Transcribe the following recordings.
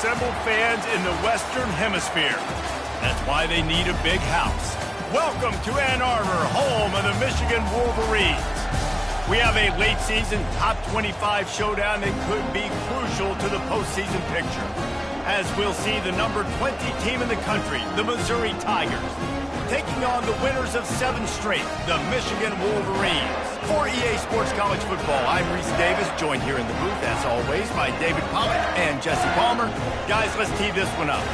assembled fans in the Western Hemisphere. That's why they need a big house. Welcome to Ann Arbor, home of the Michigan Wolverines. We have a late-season top 25 showdown that could be crucial to the postseason picture, as we'll see the number 20 team in the country, the Missouri Tigers, taking on the winners of 7 straight, the Michigan Wolverines. For EA Sports College Football, I'm Reese Davis, joined here in the booth, as always, by David Pollack and Jesse Palmer. Guys, let's tee this one up.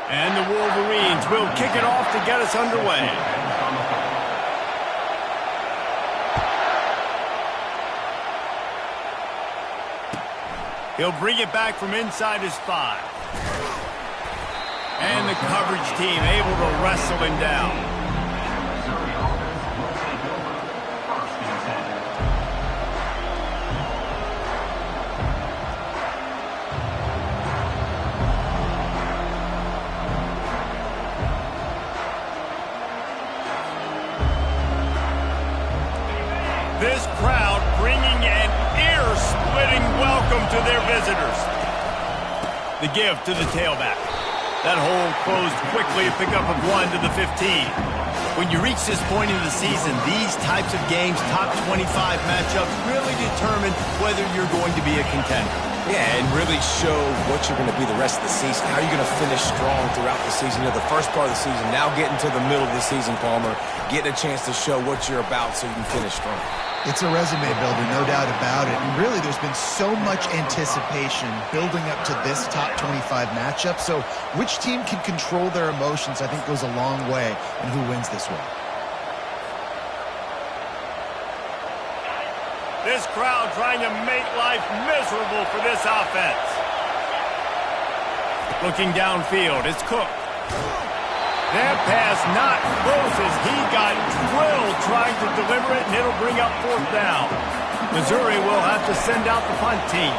And the Wolverines will kick it off to get us underway. He'll bring it back from inside his 5. And the coverage team able to wrestle him down. This crowd bringing an ear-splitting welcome to their visitors. The give to the tailback. That hole closed quickly, a pickup of 1 to the 15. When you reach this point in the season, these types of games, top 25 matchups, really determine whether you're going to be a contender. Yeah, and really show what you're going to be the rest of the season. How you're going to finish strong throughout the season. You know, the first part of the season, now getting to the middle of the season, Palmer, getting a chance to show what you're about so you can finish strong. It's a resume builder, no doubt about it. And really, there's been so much anticipation building up to this top 25 matchup. So which team can control their emotions, I think, goes a long way in who wins this one. This crowd trying to make life miserable for this offense. Looking downfield, it's Cook. That pass not close as he got drilled trying to deliver it, and it'll bring up 4th down. Missouri will have to send out the punt team.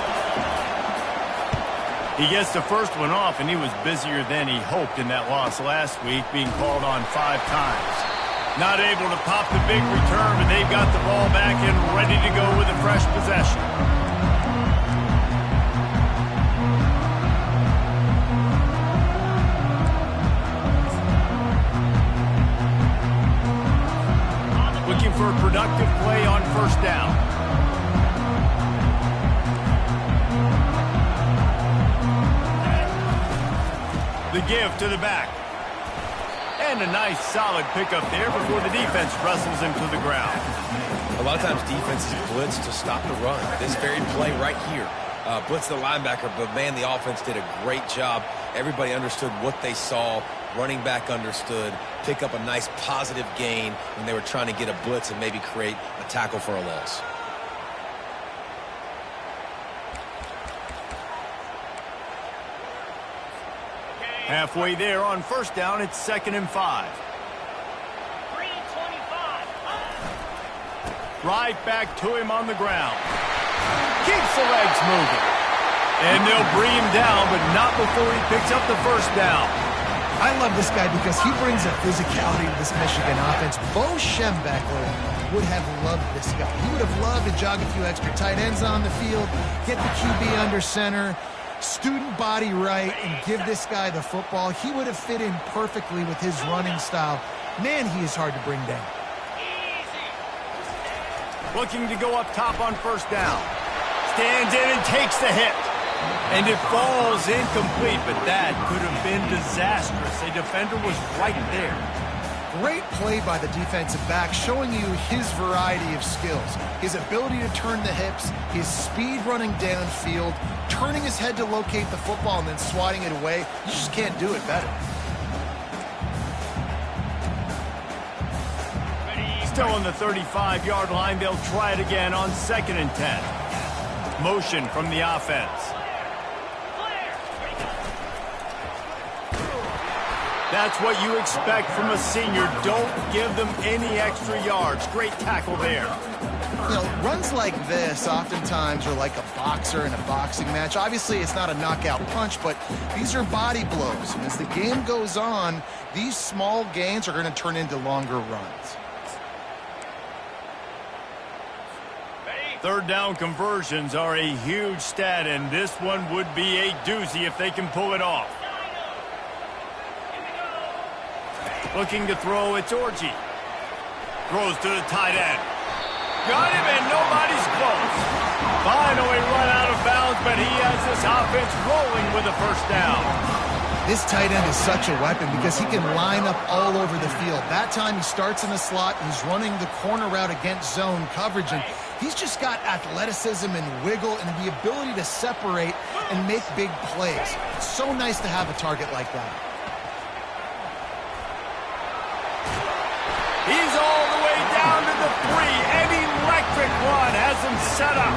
He gets the first one off, and he was busier than he hoped in that loss last week, being called on 5 times. Not able to pop the big return, but they've got the ball back and ready to go with a fresh possession. Looking for a productive play on 1st down. The give to the back. And a nice solid pickup there before the defense wrestles him to the ground. A lot of times defenses blitz to stop the run. This very play right here. Blitz the linebacker, but man, the offense did a great job. Everybody understood what they saw. Running back understood. Pick up a nice positive gain when they were trying to get a blitz and maybe create a tackle for a loss. Halfway there on 1st down, it's 2nd and 5. 3:25. Right back to him on the ground. Keeps the legs moving. And they'll bring him down, but not before he picks up the 1st down. I love this guy because he brings a physicality to this Michigan offense. Bo Schembechler would have loved this guy. He would have loved to jog a few extra tight ends on the field, get the QB under center, student body right, and give this guy the football. He would have fit in perfectly with his running style. Man, he is hard to bring down. Looking to go up top on 1st down. Stands in and takes the hit. And it falls incomplete, but that could have been disastrous. A defender was right there. Great play by the defensive back, showing you his variety of skills. His ability to turn the hips, his speed running downfield, turning his head to locate the football and then swatting it away. You just can't do it better. Still on the 35-yard line, they'll try it again on 2nd and 10. Motion from the offense. That's what you expect from a senior. Don't give them any extra yards. Great tackle there. You know, runs like this oftentimes are like a boxer in a boxing match. Obviously, it's not a knockout punch, but these are body blows. And as the game goes on, these small gains are going to turn into longer runs. Third down conversions are a huge stat, and this one would be a doozy if they can pull it off. Looking to throw, it's Orji. Throws to the tight end. Got him, and nobody's close. Finally run out of bounds, but he has this offense rolling with a first down. This tight end is such a weapon because he can line up all over the field. That time he starts in the slot. He's running the corner route against zone coverage, and he's just got athleticism and wiggle and the ability to separate and make big plays. It's so nice to have a target like that. He's all the way down to the 3. An electric run has him set up.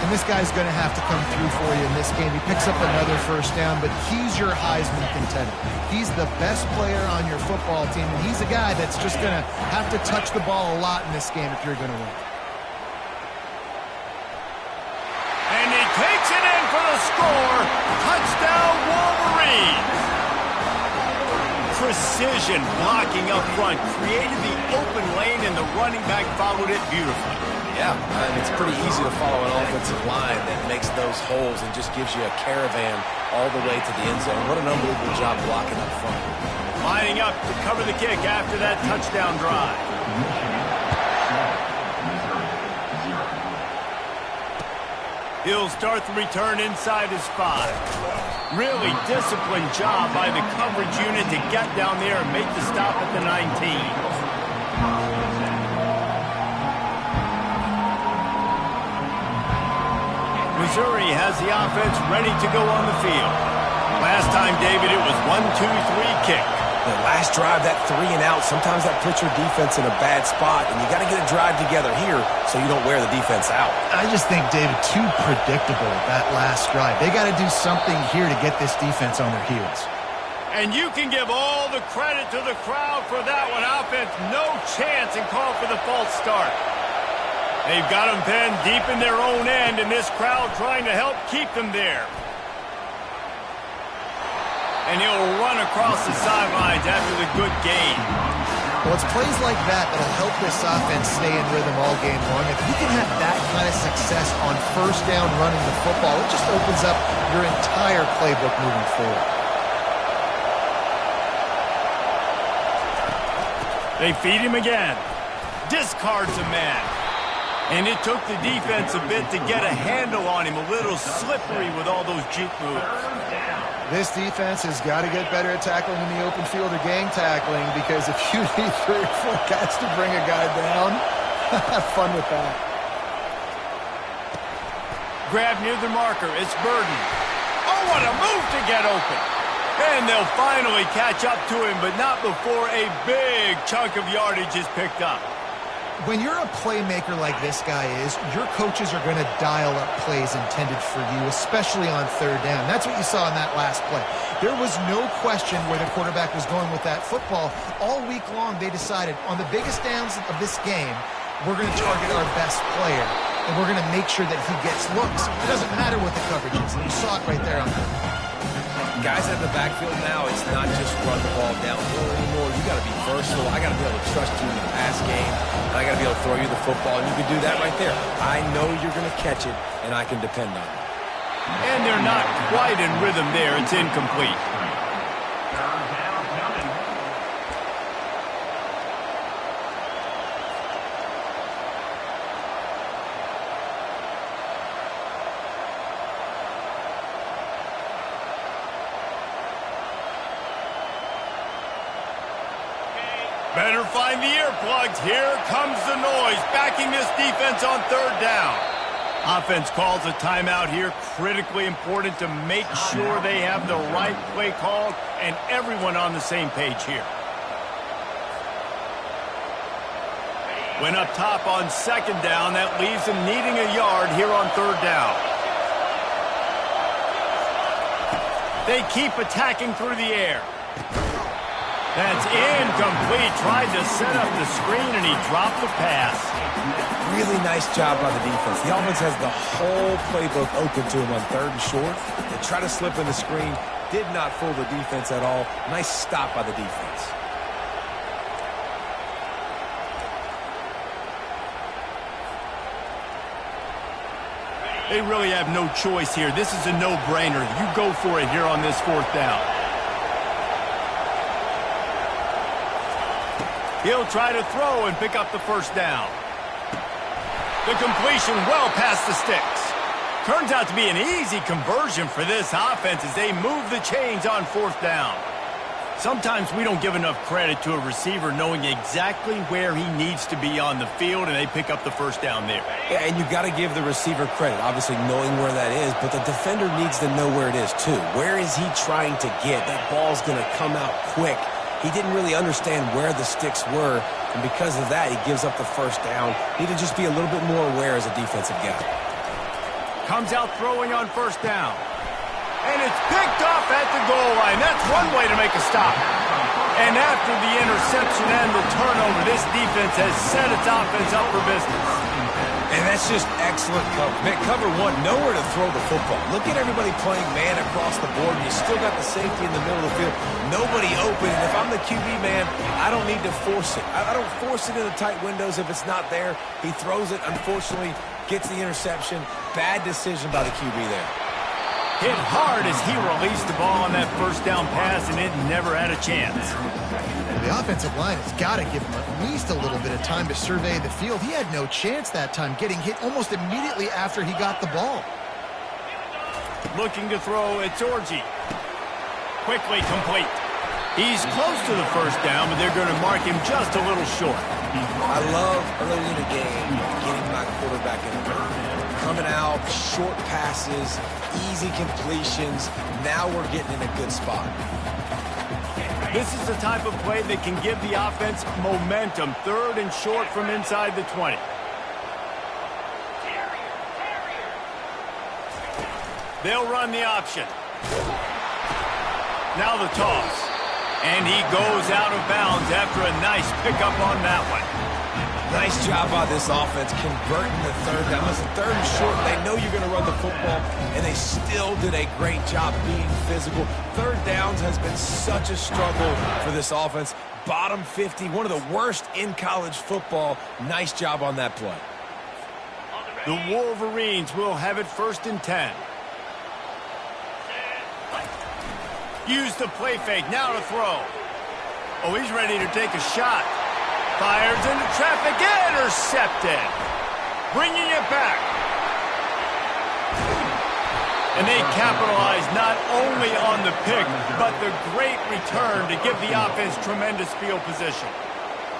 And this guy's going to have to come through for you in this game. He picks up another first down, but he's your Heisman contender. He's the best player on your football team, and he's a guy that's just going to have to touch the ball a lot in this game if you're going to win. And he takes it in for the score. Touchdown, Wolverines. Precision blocking up front created the open lane, and the running back followed it beautifully. Yeah, and it's pretty easy to follow an offensive line that makes those holes and just gives you a caravan all the way to the end zone. What an unbelievable job blocking up front. Lining up to cover the kick after that touchdown drive. He'll start the return inside his 5. Really disciplined job by the coverage unit to get down there and make the stop at the 19. Missouri has the offense ready to go on the field. Last time, David, it was 1-2-3 kick. The last drive, that 3 and out, sometimes that puts your defense in a bad spot, and you got to get a drive together here so you don't wear the defense out. I just think, David, too predictable that last drive. They got to do something here to get this defense on their heels. And you can give all the credit to the crowd for that one. Offense, no chance, and call for the false start. They've got them pinned deep in their own end, and this crowd trying to help keep them there. And he'll run across the sidelines after the good gain. Well, it's plays like that that'll help this offense stay in rhythm all game long. If you can have that kind of success on first down running the football, it just opens up your entire playbook moving forward. They feed him again. Discards a man. And it took the defense a bit to get a handle on him. A little slippery with all those juke moves. This defense has got to get better at tackling in the open field or gang tackling, because if you need 3 or 4 guys to bring a guy down, have fun with that. Grab near the marker. It's Burden. Oh, what a move to get open. And they'll finally catch up to him, but not before a big chunk of yardage is picked up. When you're a playmaker like this guy is, your coaches are going to dial up plays intended for you, especially on third down. That's what you saw in that last play. There was no question where the quarterback was going with that football. All week long, they decided on the biggest downs of this game, we're going to target our best player, and we're going to make sure that he gets looks. It doesn't matter what the coverage is, and you saw it right there on the Guys at the backfield now, it's not just run the ball downhill anymore. You got to be versatile. I got to be able to trust you in the pass game. And I got to be able to throw you the football, and you can do that right there. I know you're going to catch it, and I can depend on it. And they're not quite in rhythm there. It's incomplete. Better find the earplugs. Here comes the noise, backing this defense on third down. Offense calls a timeout here. Critically important to make sure they have the right play called and everyone on the same page here. When up top on second down, that leaves them needing a yard here on third down. They keep attacking through the air. That's incomplete. Tried to set up the screen, and he dropped the pass. Really nice job by the defense. The offense has the whole playbook open to them on 3rd and short. They try to slip in the screen. Did not fool the defense at all. Nice stop by the defense. They really have no choice here. This is a no-brainer. You go for it here on this 4th down. He'll try to throw and pick up the 1st down. The completion well past the sticks. Turns out to be an easy conversion for this offense as they move the chains on 4th down. Sometimes we don't give enough credit to a receiver knowing exactly where he needs to be on the field, and they pick up the 1st down there. Yeah, and you've got to give the receiver credit, obviously knowing where that is, but the defender needs to know where it is too. Where is he trying to get? That ball's going to come out quick. He didn't really understand where the sticks were, and because of that, he gives up the 1st down. Need to just be a little bit more aware as a defensive guy. Comes out throwing on 1st down. And it's picked off at the goal line. That's one way to make a stop. And after the interception and the turnover, this defense has set its offense up for business. And that's just excellent cover. Man, cover 1, nowhere to throw the football. Look at everybody playing man across the board, and you still got the safety in the middle of the field. Nobody open, and if I'm the QB, man, I don't need to force it. I don't force it into tight windows if it's not there. He throws it, unfortunately, gets the interception. Bad decision by the QB there. Hit hard as he released the ball on that 1st down pass, and it never had a chance. The offensive line has got to give him at least a little bit of time to survey the field. He had no chance that time, getting hit almost immediately after he got the ball. Looking to throw, it's Orji. Quickly complete. He's close to the 1st down, but they're going to mark him just a little short. I love early in the game getting my quarterback in the run. Coming out, short passes, easy completions. Now we're getting in a good spot. This is the type of play that can give the offense momentum. 3rd and short from inside the 20. They'll run the option. Now the toss. And he goes out of bounds after a nice pickup on that one. Nice job by this offense converting the 3rd down. Listen, 3rd and short, they know you're going to run the football, and they still did a great job being physical. 3rd downs has been such a struggle for this offense. Bottom 50, one of the worst in college football. Nice job on that play. The Wolverines will have it 1st and 10. Use the play fake, now to throw. Oh, he's ready to take a shot. Fires into traffic, intercepted. Bringing it back. And they capitalize not only on the pick, but the great return to give the offense tremendous field position.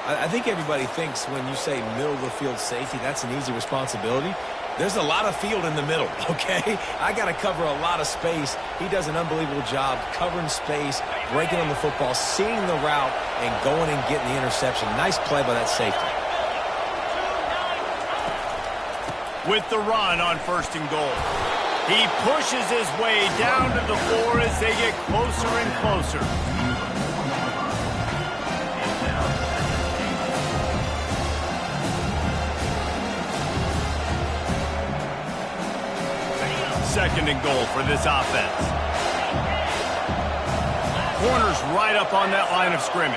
I think everybody thinks when you say middle of the field safety, that's an easy responsibility. There's a lot of field in the middle, okay? I got to cover a lot of space. He does an unbelievable job covering space, breaking on the football, seeing the route, and going and getting the interception. Nice play by that safety. With the run on 1st and goal. He pushes his way down to the floor as they get closer and closer. Second and goal for this offense. Corners right up on that line of scrimmage.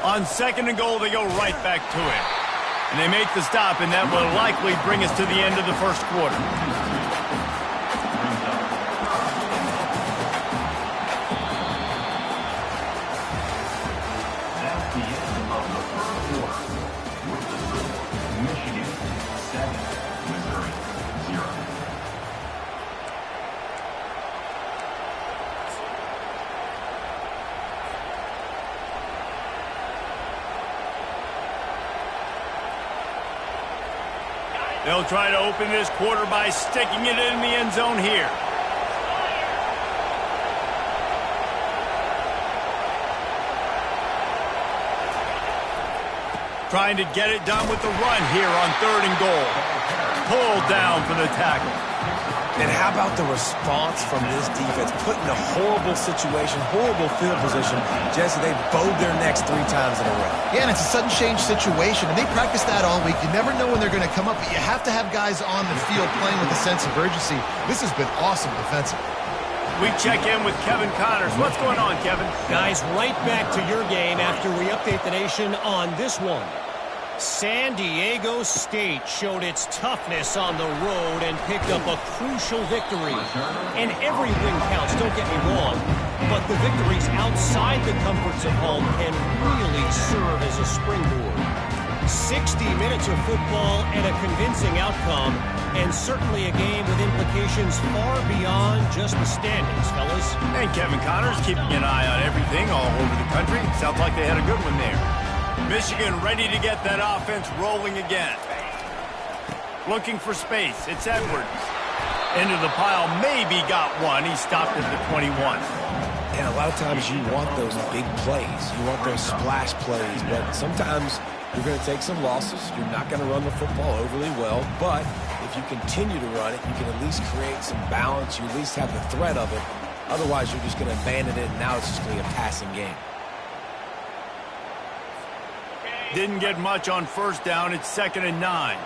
On 2nd and goal, they go right back to it. And they make the stop, and that will likely bring us to the end of the 1st quarter. They'll try to open this quarter by sticking it in the end zone here. Trying to get it done with the run here on 3rd and goal. Pulled down for the tackle. And how about the response from this defense? Put in a horrible situation, horrible field position. Jesse, they bowed their necks 3 times in a row. Yeah, and it's a sudden change situation, and they practice that all week. You never know when they're going to come up, but you have to have guys on the field playing with a sense of urgency. This has been awesome defensively. We check in with Kevin Connors. What's going on, Kevin? Guys, right back to your game after we update the nation on this one. San Diego State showed its toughness on the road and picked up a crucial victory. And every win counts, don't get me wrong, but the victories outside the comforts of home can really serve as a springboard. 60 minutes of football and a convincing outcome, and certainly a game with implications far beyond just the standings, fellas. And Kevin Connors keeping an eye on everything all over the country. Sounds like they had a good one there. Michigan ready to get that offense rolling again. Looking for space. It's Edwards. Into the pile. Maybe got one. He stopped at the 21. And a lot of times you want those big plays. You want those splash plays. But sometimes you're going to take some losses. You're not going to run the football overly well. But if you continue to run it, you can at least create some balance. You at least have the threat of it. Otherwise, you're just going to abandon it, and now it's just going to be a passing game. Didn't get much on first down. It's 2nd and 9.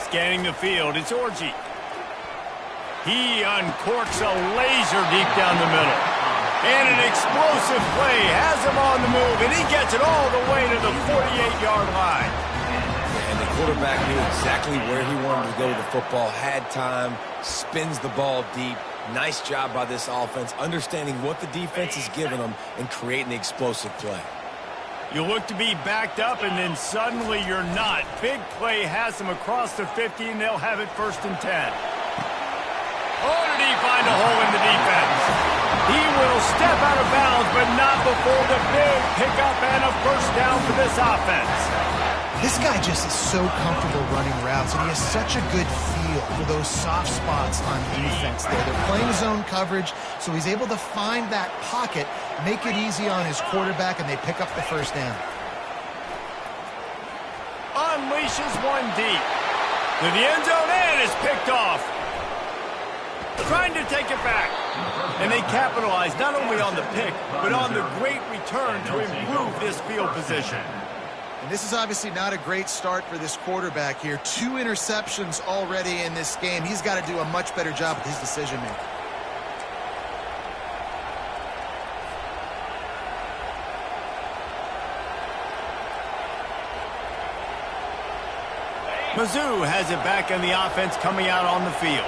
Scanning the field. It's Orji. He uncorks a laser deep down the middle. And an explosive play has him on the move, and he gets it all the way to the 48-yard line. And the quarterback knew exactly where he wanted to go with the football, had time, spins the ball deep. Nice job by this offense, understanding what the defense is giving them and creating the explosive play. You look to be backed up, and then suddenly you're not. Big play has them across the 50, and they'll have it 1st and 10. Oh, did he find a hole in the defense? He will step out of bounds, but not before the big pickup and a 1st down for this offense. This guy just is so comfortable running routes, and he has such a good feel for those soft spots on defense there. They're playing zone coverage, so he's able to find that pocket, make it easy on his quarterback, and they pick up the 1st down. Unleashes one deep. To the end zone, and is picked off. Trying to take it back. And they capitalize not only on the pick, but on the great return to improve this field position. And this is obviously not a great start for this quarterback here. 2 interceptions already in this game. He's got to do a much better job with his decision-making. Mizzou has it back in the offense coming out on the field.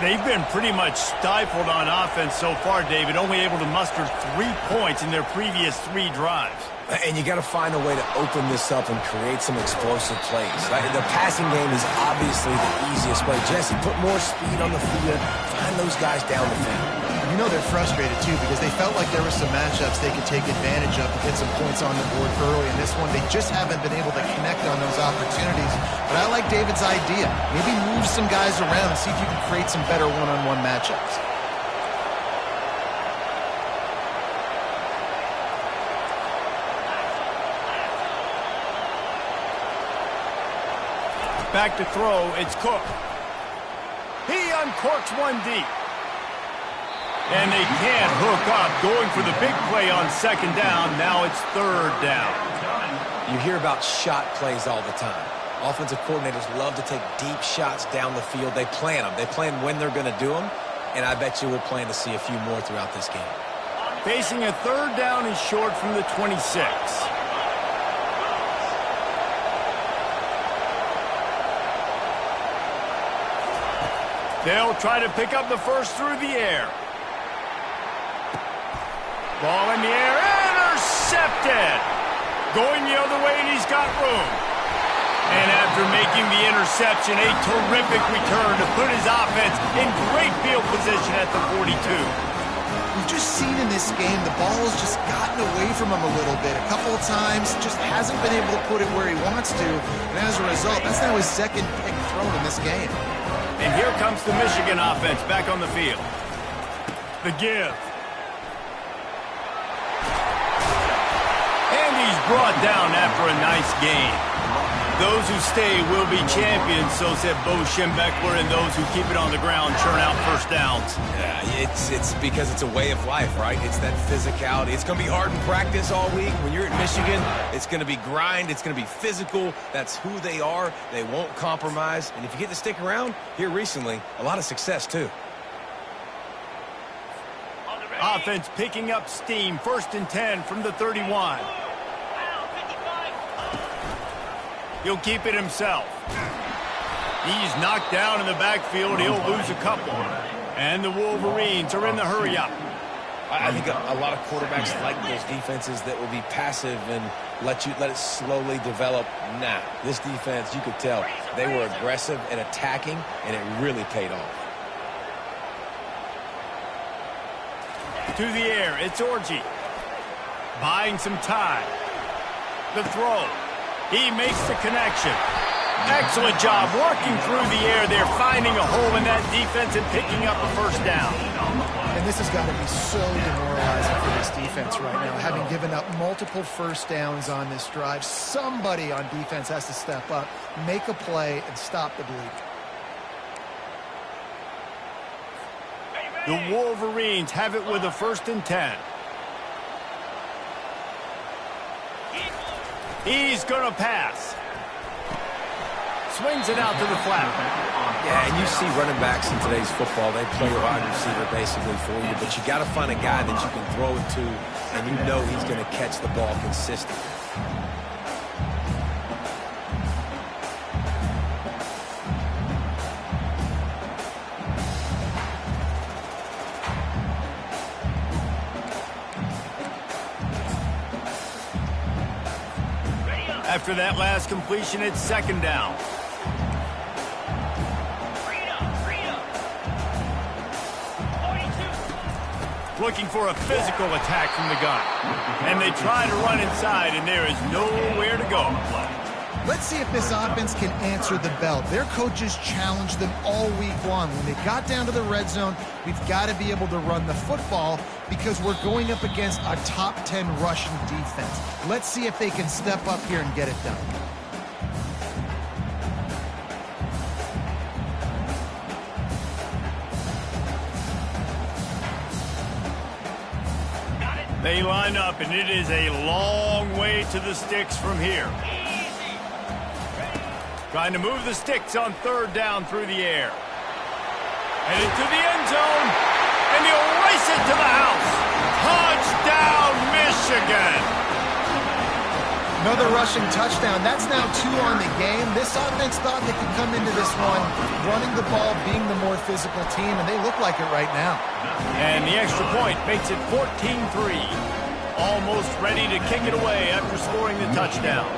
They've been pretty much stifled on offense so far, David, only able to muster 3 points in their previous 3 drives. And you got to find a way to open this up and create some explosive plays. The passing game is obviously the easiest way. Jesse, put more speed on the field. Find those guys down the field. You know they're frustrated, too, because they felt like there were some matchups they could take advantage of to get some points on the board early. In this one, they just haven't been able to connect on those opportunities. But I like David's idea. Maybe move some guys around and see if you can create some better one-on-one matchups. Back to throw, it's Cook. He uncorks one deep. And they can't hook up. Going for the big play on 2nd down. Now it's 3rd down. You hear about shot plays all the time. Offensive coordinators love to take deep shots down the field. They plan them. They plan when they're going to do them. And I bet you we'll plan to see a few more throughout this game. Facing a 3rd down and short from the 26. They'll try to pick up the 1st through the air. Ball in the air, intercepted. Going the other way, and he's got room. And after making the interception, a terrific return to put his offense in great field position at the 42. We've just seen in this game the ball's just gotten away from him a little bit. A couple of times, just hasn't been able to put it where he wants to. And as a result, that's now his 2nd pick thrown in this game. And here comes the Michigan offense back on the field. The give. And he's brought down after a nice gain. Those who stay will be champions, so said Bo Schembechler, and those who keep it on the ground churn out first downs. Yeah, it's because it's a way of life, right? It's that physicality. It's going to be hard in practice all week. When you're at Michigan, it's going to be grind. It's going to be physical. That's who they are. They won't compromise. And if you get to stick around here recently, a lot of success, too. Offense picking up steam. 1st and 10 from the 31. He'll keep it himself. He's knocked down in the backfield. He'll lose a couple. And the Wolverines are in the hurry-up. I think a lot of quarterbacks like those defenses that will be passive and let it slowly develop. Nah, this defense, you could tell, they were aggressive and attacking, and it really paid off. To the air, it's Orji. Buying some time. The throw. He makes the connection. Excellent job working through the air. They're finding a hole in that defense and picking up a first down. And this has got to be so demoralizing for this defense right now. Having given up multiple first downs on this drive, somebody on defense has to step up, make a play, and stop the bleed. The Wolverines have it with a 1st and 10. He's going to pass. Swings it out to the flat. Yeah, and you see running backs in today's football, they play a wide receiver basically for you, but you got to find a guy that you can throw it to, and you know he's going to catch the ball consistently. After that last completion, it's 2nd down. Looking for a physical attack from the gun. And they try to run inside, and there is nowhere to go. Let's see if this offense can answer the bell. Their coaches challenged them all week long. When they got down to the red zone, we've got to be able to run the football because we're going up against a top 10 rushing defense. Let's see if they can step up here and get it done. They line up, and it is a long way to the sticks from here. Trying to move the sticks on 3rd down through the air. And into the end zone. And he'll race it to the house. Touchdown, Michigan. Another rushing touchdown. That's now 2 on the game. This offense thought they could come into this one running the ball, being the more physical team, and they look like it right now. And the extra point makes it 14-3. Almost ready to kick it away after scoring the touchdown.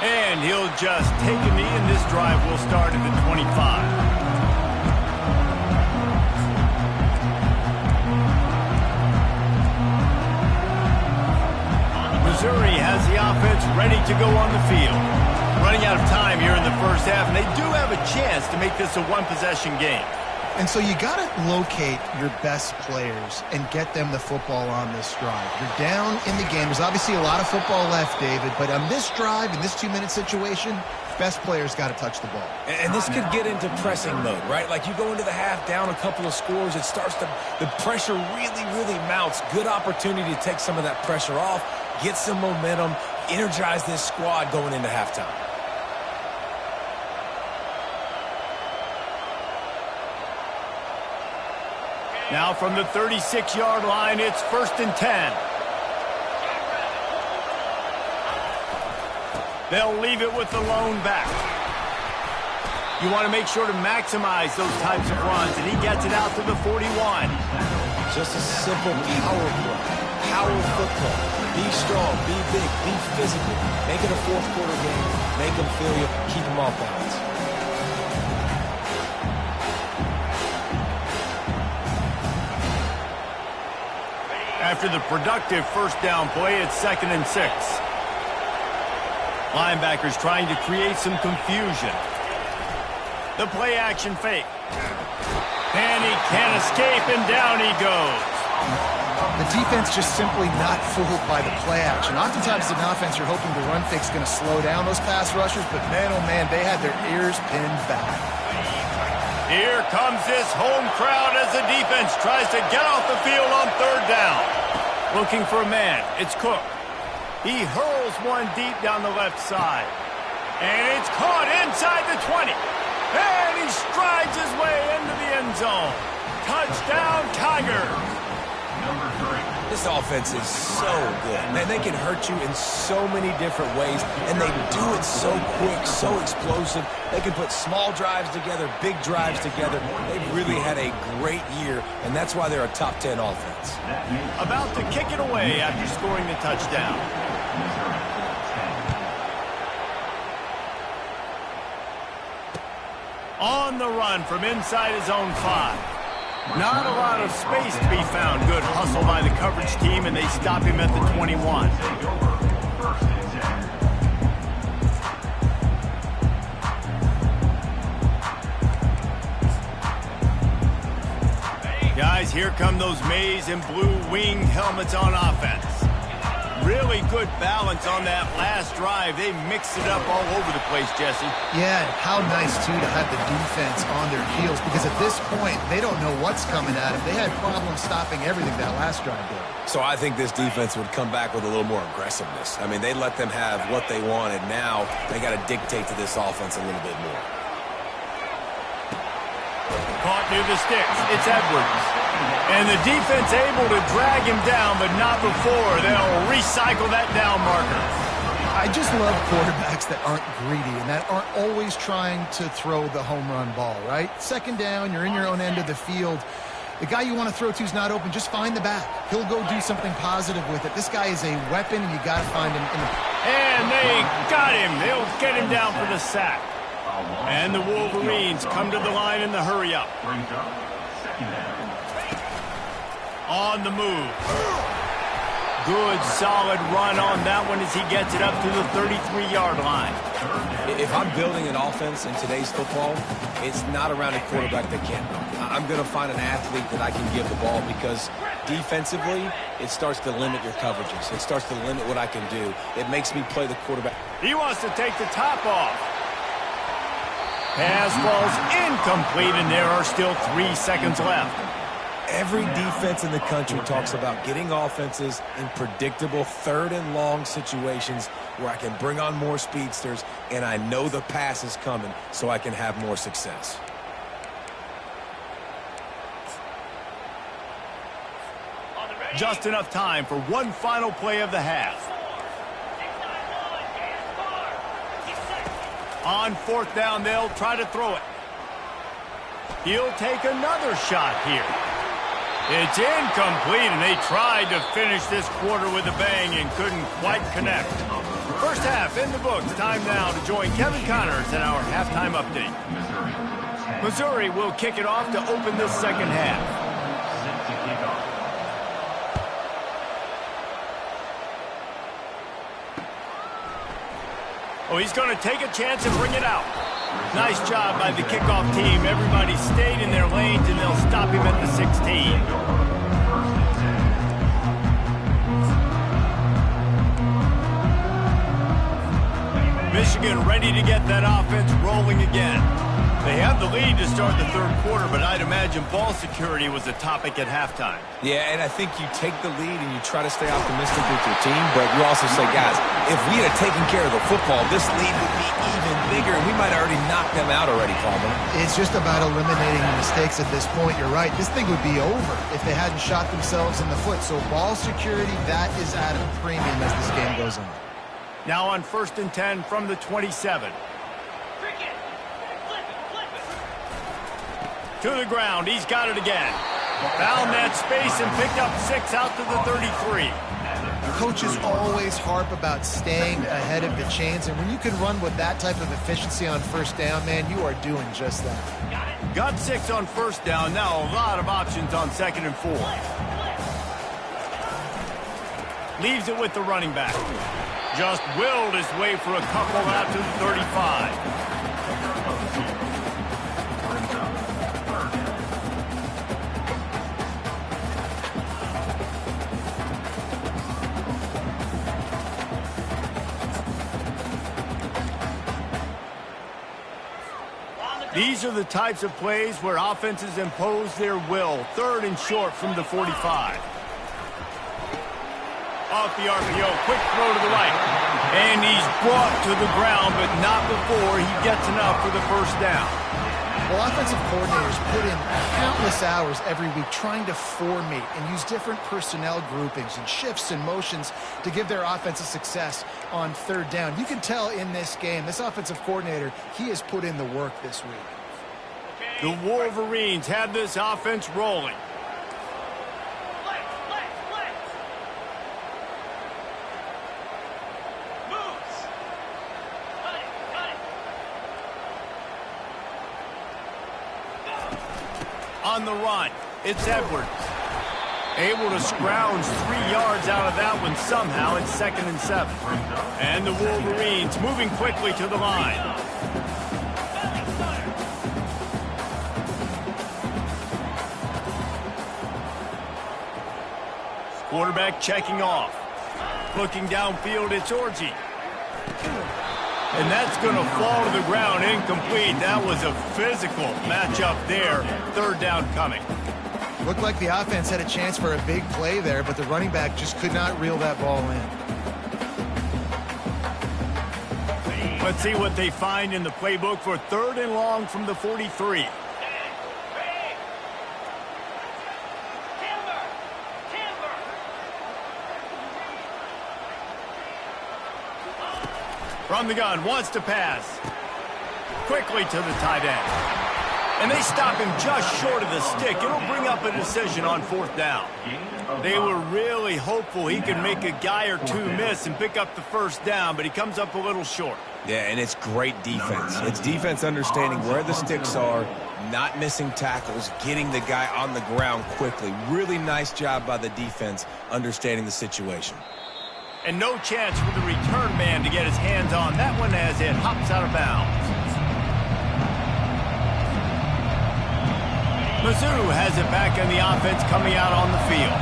And he'll just take a knee, and this drive will start at the 25. Missouri has the offense ready to go on the field. Running out of time here in the first half, and they do have a chance to make this a one-possession game. And so you got to locate your best players and get them the football on this drive. You're down in the game. There's obviously a lot of football left, David, but on this drive, in this 2-minute situation, best players got to touch the ball. And this could get into pressing mode, right? Like you go into the half down a couple of scores, it starts to, the pressure really mounts. Good opportunity to take some of that pressure off, get some momentum, energize this squad going into halftime. Now from the 36-yard line, it's 1st and 10. They'll leave it with the lone back. You want to make sure to maximize those types of runs, and he gets it out to the 41. Just a simple power play. Power football. Be strong, be big, be physical. Make it a fourth-quarter game. Make them feel you. Keep them off balance. After the productive first down play, it's 2nd and 6. Linebackers trying to create some confusion. The play action fake. And he can't escape, and down he goes. The defense just simply not fooled by the play action. Oftentimes, an offense you're hoping the run fake is going to slow down those pass rushers, but man, oh man, they had their ears pinned back. Here comes this home crowd as the defense tries to get off the field on third down. Looking for a man. It's Cook. He hurls one deep down the left side. And it's caught inside the 20. And he strides his way into the end zone. Touchdown, Tigers. This offense is so good. Man, they can hurt you in so many different ways, and they do it so quick, so explosive. They can put small drives together, big drives together. They've really had a great year, and that's why they're a top 10 offense. About to kick it away after scoring the touchdown. On the run from inside his own 5. Not a lot of space to be found. Good hustle by the coverage team, and they stop him at the 21. Guys, here come those maize and blue winged helmets on offense. Really good balance on that last drive. They mixed it up all over the place, Jesse. Yeah, and how nice, too, to have the defense on their heels, because at this point, they don't know what's coming at them. They had problems stopping everything that last drive did. So I think this defense would come back with a little more aggressiveness. I mean, they let them have what they wanted. Now they got to dictate to this offense a little bit more. Caught near the sticks. It's Edwards. And the defense able to drag him down, but not before. They'll recycle that down marker. I just love quarterbacks that aren't greedy and that aren't always trying to throw the home run ball, right? Second down, you're in your own end of the field. The guy you want to throw to is not open. Just find the back. He'll go do something positive with it. This guy is a weapon, and you got to find him in the... And they got him. They'll get him down for the sack. And the Wolverines come to the line in the hurry-up. On the move. Good, solid run on that one as he gets it up to the 33-yard line. If I'm building an offense in today's football, it's not around a quarterback that can't run. I'm going to find an athlete that I can give the ball, because defensively, it starts to limit your coverages. It starts to limit what I can do. It makes me play the quarterback. He wants to take the top off. Pass falls incomplete, and there are still 3 seconds left. Every defense in the country talks about getting offenses in predictable third and long situations where I can bring on more speedsters and I know the pass is coming so I can have more success. Just enough time for one final play of the half. On fourth down, they'll try to throw it. He'll take another shot here. It's incomplete, and they tried to finish this quarter with a bang and couldn't quite connect. First half in the books. Time now to join Kevin Connors in our halftime update. Missouri will kick it off to open this second half. Oh, he's going to take a chance and bring it out. Nice job by the kickoff team. Everybody stayed in their lanes, and they'll stop him at the 16. Michigan ready to get that offense rolling again. They have the lead to start the third quarter, but I'd imagine ball security was a topic at halftime. Yeah, and I think you take the lead and you try to stay optimistic with your team, but you also say, guys, if we had taken care of the football, this lead would be even bigger, and we might have already knocked them out already, Palmer. It's just about eliminating the mistakes at this point. You're right. This thing would be over if they hadn't shot themselves in the foot. So ball security, that is at a premium as this game goes on. Now on 1st and 10 from the 27. To the ground. He's got it again. Found that space and picked up 6 out to the 33. Coaches always harp about staying ahead of the chains, and when you can run with that type of efficiency on first down, man, you are doing just that. Got 6 on first down. Now a lot of options on 2nd and 4. Leaves it with the running back. Just willed his way for a couple out to the 35. These are the types of plays where offenses impose their will. 3rd and short from the 45. Off the RPO, quick throw to the right. And he's brought to the ground, but not before he gets enough for the first down. Well, offensive coordinators put in countless hours every week trying to formate and use different personnel groupings and shifts and motions to give their offensive success on 3rd down. You can tell in this game, this offensive coordinator, he has put in the work this week. The Wolverines have this offense rolling. On the run, it's Edwards. Able to scrounge 3 yards out of that one somehow. It's 2nd and 7. And the Wolverines moving quickly to the line. Quarterback checking off. Looking downfield, it's Orji. And that's going to fall to the ground, incomplete. That was a physical matchup there. 3rd down coming. Looked like the offense had a chance for a big play there, but the running back just could not reel that ball in. Let's see what they find in the playbook for 3rd and long from the 43. From the gun, wants to pass. Quickly to the tight end. And they stop him just short of the stick. It'll bring up a decision on 4th down. They were really hopeful he could make a guy or two miss and pick up the first down, but he comes up a little short. Yeah, and it's great defense. It's defense understanding where the sticks are, not missing tackles, getting the guy on the ground quickly. Really nice job by the defense understanding the situation. And no chance for the return man to get his hands on that one as it hops out of bounds. Mizzou has it back in the offense coming out on the field.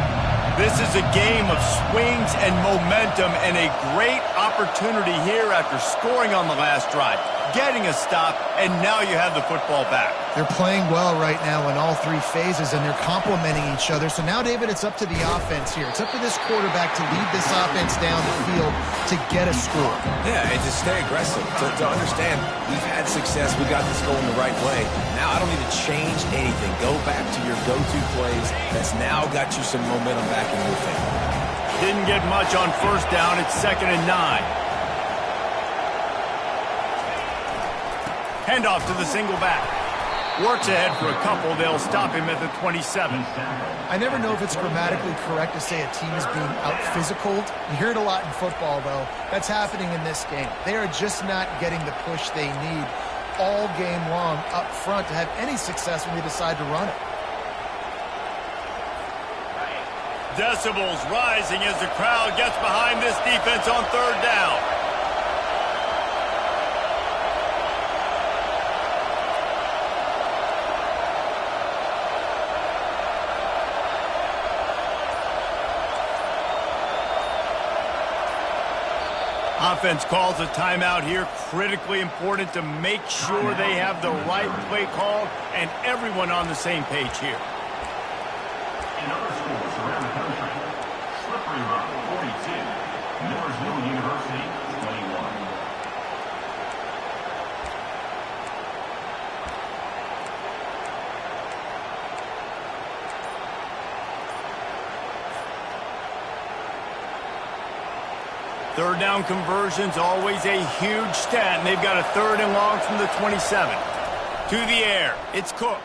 This is a game of swings and momentum and a great opportunity here after scoring on the last drive, getting a stop, and now you have the football back. They're playing well right now in all 3 phases, and they're complementing each other. So now, David, it's up to the offense here. It's up to this quarterback to lead this offense down the field to get a score. Yeah, and to stay aggressive, to understand we've had success, we got this going the right way. Now I don't need to change anything. Go back to your go-to plays. That's now got you some momentum back in your favor. Didn't get much on 1st down. It's 2nd and 9. Handoff to the single back. Works ahead for a couple. They'll stop him at the 27. I never know if it's grammatically correct to say a team is being out-physicaled. You hear it a lot in football, though. That's happening in this game. They are just not getting the push they need all game long up front to have any success when they decide to run it. Decibels rising as the crowd gets behind this defense on 3rd down. Offense calls a timeout here. Critically important to make sure they have the right play call and everyone on the same page here. In other schools around the country, Slippery Rock 42, Millersville University 21. Third down conversions, always a huge stat, and they've got a 3rd and long from the 27. To the air, it's Cook.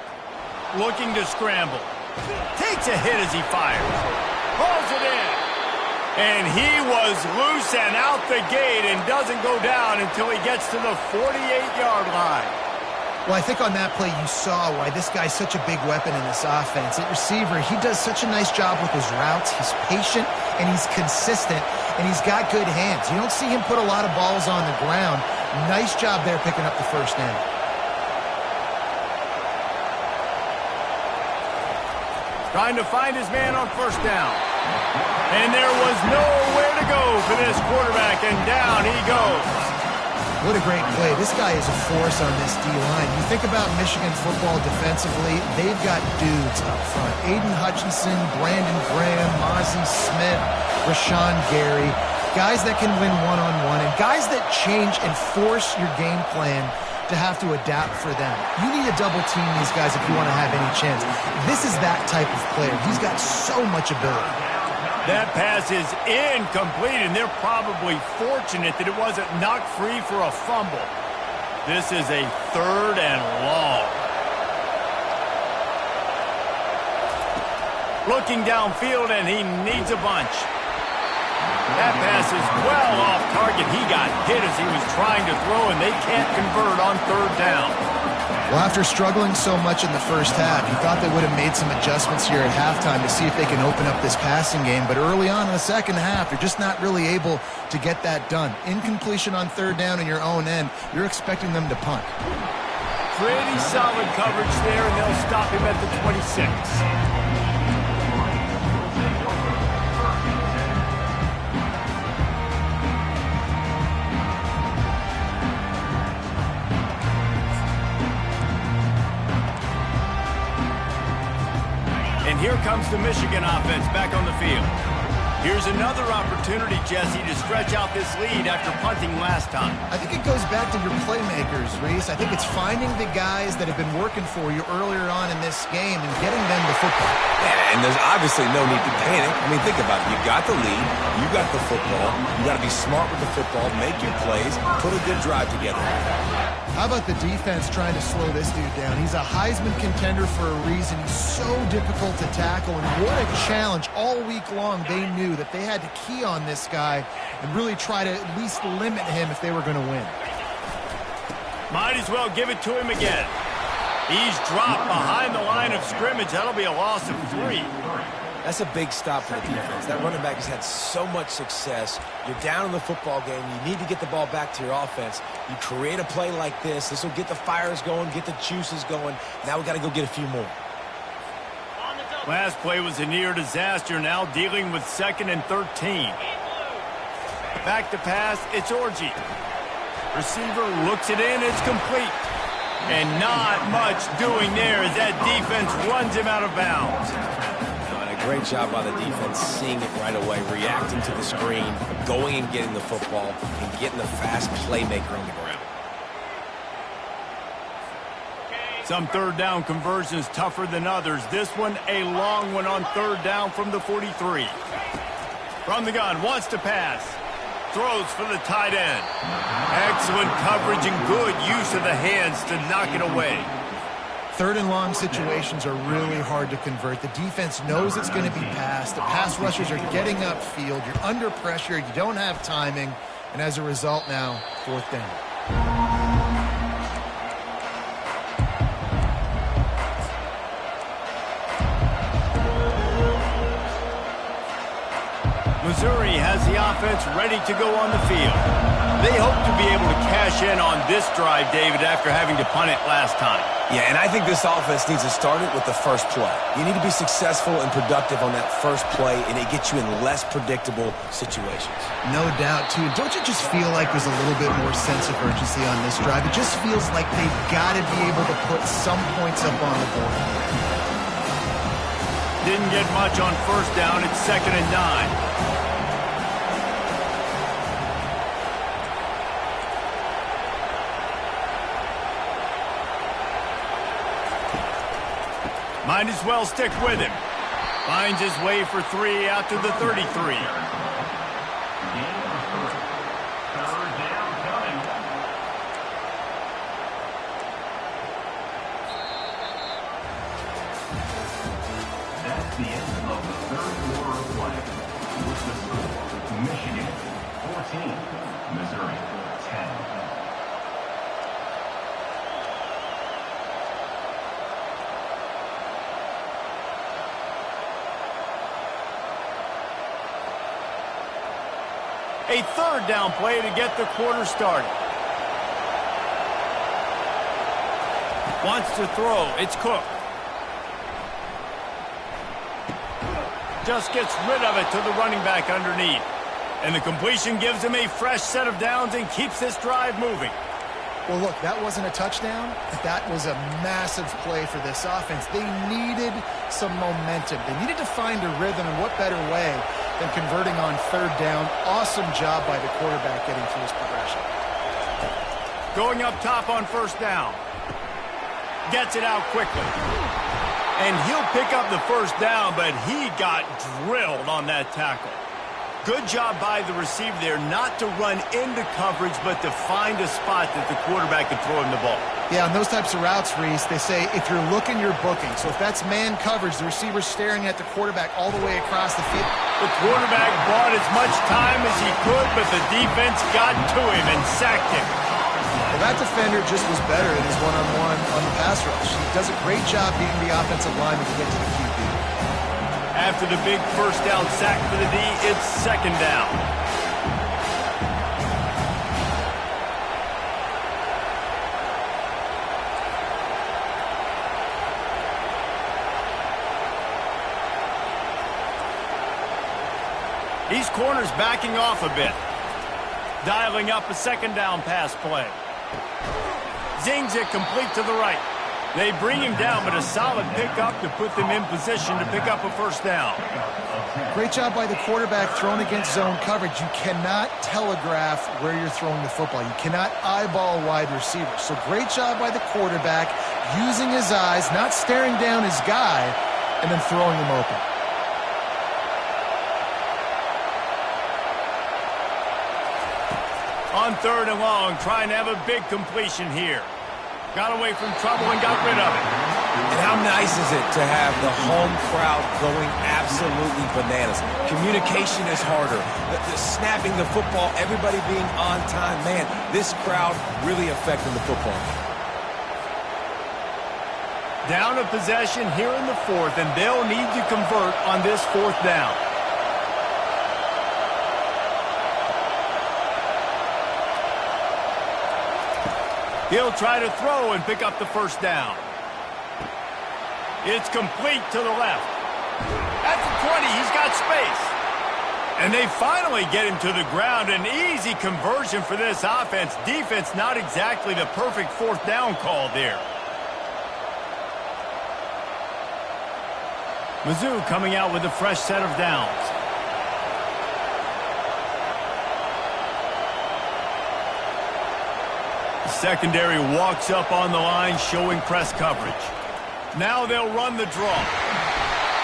Looking to scramble. Takes a hit as he fires. Pulls it in. And he was loose and out the gate and doesn't go down until he gets to the 48-yard line. Well, I think on that play you saw why this guy's such a big weapon in this offense. At receiver, he does such a nice job with his routes. He's patient and he's consistent, and he's got good hands. You don't see him put a lot of balls on the ground. Nice job there picking up the first down. Trying to find his man on 1st down. And there was nowhere to go for this quarterback, and down he goes. What a great play. This guy is a force on this D-line. You think about Michigan football defensively, they've got dudes up front. Aiden Hutchinson, Brandon Graham, Mozzie Smith, Rashawn Gary. Guys that can win one-on-one and guys that change and force your game plan to have to adapt for them. You need to double team these guys if you want to have any chance. This is that type of player. He's got so much ability. That pass is incomplete, and they're probably fortunate that it wasn't knocked free for a fumble. This is a 3rd and long. Looking downfield, and he needs a bunch. That pass is well off target. He got hit as he was trying to throw, and they can't convert on 3rd down. Well, after struggling so much in the first half, you thought they would have made some adjustments here at halftime to see if they can open up this passing game. But early on in the second half, they're just not really able to get that done. Incompletion on 3rd down in your own end, you're expecting them to punt. Pretty solid coverage there, and they'll stop him at the 26. And here comes the Michigan offense back on the field. Here's another opportunity, Jesse, to stretch out this lead after punting last time. I think it goes back to your playmakers, Reese. I think it's finding the guys that have been working for you earlier on in this game and getting them the football. Yeah, and there's obviously no need to panic. I mean, think about it. You got the lead. You got the football. You got to be smart with the football, make your plays, put a good drive together. How about the defense trying to slow this dude down? He's a Heisman contender for a reason. He's so difficult to tackle, and what a challenge. All week long, they knew that they had to key on this guy and really try to at least limit him if they were going to win. Might as well give it to him again. He's dropped behind the line of scrimmage. That'll be a loss of 3. That's a big stop for the defense. That running back has had so much success. You're down in the football game. You need to get the ball back to your offense. You create a play like this. This will get the fires going, get the juices going. Now we got to go get a few more. Last play was a near disaster. Now dealing with 2nd and 13. Back to pass. It's Orji. Receiver looks it in. It's complete. And not much doing there as that defense runs him out of bounds. Great job by the defense, seeing it right away, reacting to the screen, going and getting the football, and getting the fast playmaker on the ground. Some 3rd down conversions tougher than others. This one, a long one on 3rd down from the 43. From the gun, wants to pass. Throws for the tight end. Excellent coverage and good use of the hands to knock it away. 3rd and long situations are really hard to convert. The defense knows it's going to be passed. The pass rushers are getting upfield. You're under pressure. You don't have timing. And as a result now, 4th down. Missouri has the offense ready to go on the field. They hope to be able to cash in on this drive, David, after having to punt it last time. Yeah, and I think this offense needs to start it with the first play. You need to be successful and productive on that first play, and it gets you in less predictable situations. No doubt, too. Don't you just feel like there's a little bit more sense of urgency on this drive? It just feels like they've got to be able to put some points up on the board. Didn't get much on 1st down. It's 2nd and 9. Might as well stick with him. Finds his way for 3 out to the 33. That's the end of the 3rd quarter of play. With the score, Michigan 14, Missouri 10. A 3rd down play to get the quarter started. Wants to throw. It's Cook. Just gets rid of it to the running back underneath. And the completion gives him a fresh set of downs and keeps this drive moving. Well, look, that wasn't a touchdown, but that was a massive play for this offense. They needed some momentum. They needed to find a rhythm, and what better way than converting on third down. Awesome job by the quarterback getting through his progression. Going up top on first down. Gets it out quickly. And he'll pick up the first down, but he got drilled on that tackle. Good job by the receiver there not to run into coverage, but to find a spot that the quarterback could throw him the ball. Yeah, on those types of routes, Reese, they say if you're looking, you're booking. So if that's man coverage, the receiver's staring at the quarterback all the way across the field. The quarterback bought as much time as he could, but the defense got to him and sacked him. Well, that defender just was better in his one-on-one on the pass rush. He does a great job being the offensive lineman to get to the QB. After the big first down sack for the D, it's second down. These corners backing off a bit. Dialing up a second down pass play. Zings it complete to the right. They bring him down, but a solid pickup to put them in position to pick up a first down. Great job by the quarterback thrown against zone coverage. You cannot telegraph where you're throwing the football. You cannot eyeball wide receivers. So great job by the quarterback using his eyes, not staring down his guy, and then throwing him open. On third and long, trying to have a big completion here. Got away from trouble and got rid of it. And how nice is it to have the home crowd going absolutely bananas? Communication is harder. The snapping the football, everybody being on time. Man, this crowd really affecting the football. Down a possession here in the fourth, and they'll need to convert on this fourth down. He'll try to throw and pick up the first down. It's complete to the left. At the 20, he's got space. And they finally get him to the ground. An easy conversion for this offense. Defense not exactly the perfect fourth down call there. Mizzou coming out with a fresh set of downs. Secondary walks up on the line, showing press coverage. Now they'll run the draw.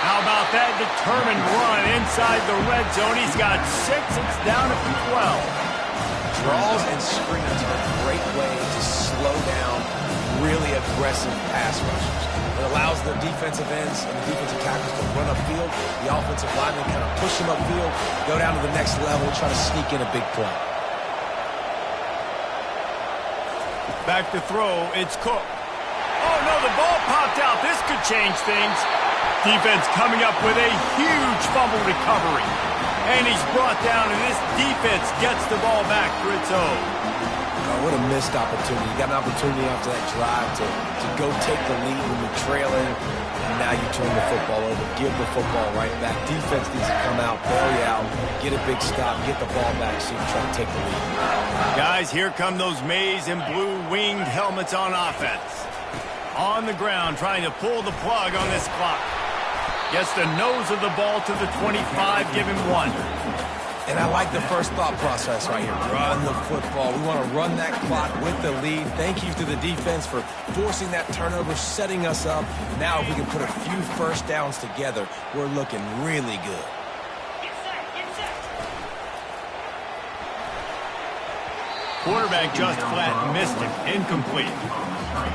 How about that determined run inside the red zone? He's got 6. It's down to 12. Draws and screens are a great way to slow down really aggressive pass rushers. It allows the defensive ends and the defensive tackles to run upfield. The offensive linemen kind of push them upfield, go down to the next level, try to sneak in a big play. Back to throw, it's Cook. Oh, no, the ball popped out. This could change things. Defense coming up with a huge fumble recovery. And he's brought down, and this defense gets the ball back for its own. Oh, what a missed opportunity. You got an opportunity after that drive to go take the lead when you're trailing, and now you turn the football over, give the football right back. Defense needs to come out, bail you out, get a big stop, get the ball back so you can try to take the lead. Guys, here come those maize and blue winged helmets on offense. On the ground, trying to pull the plug on this clock. Gets the nose of the ball to the 25, give him 1. And I like the first thought process right here. Run the football. We want to run that clock with the lead. Thank you to the defense for forcing that turnover, setting us up. Now if we can put a few first downs together, we're looking really good. Quarterback just flat missed it. Incomplete.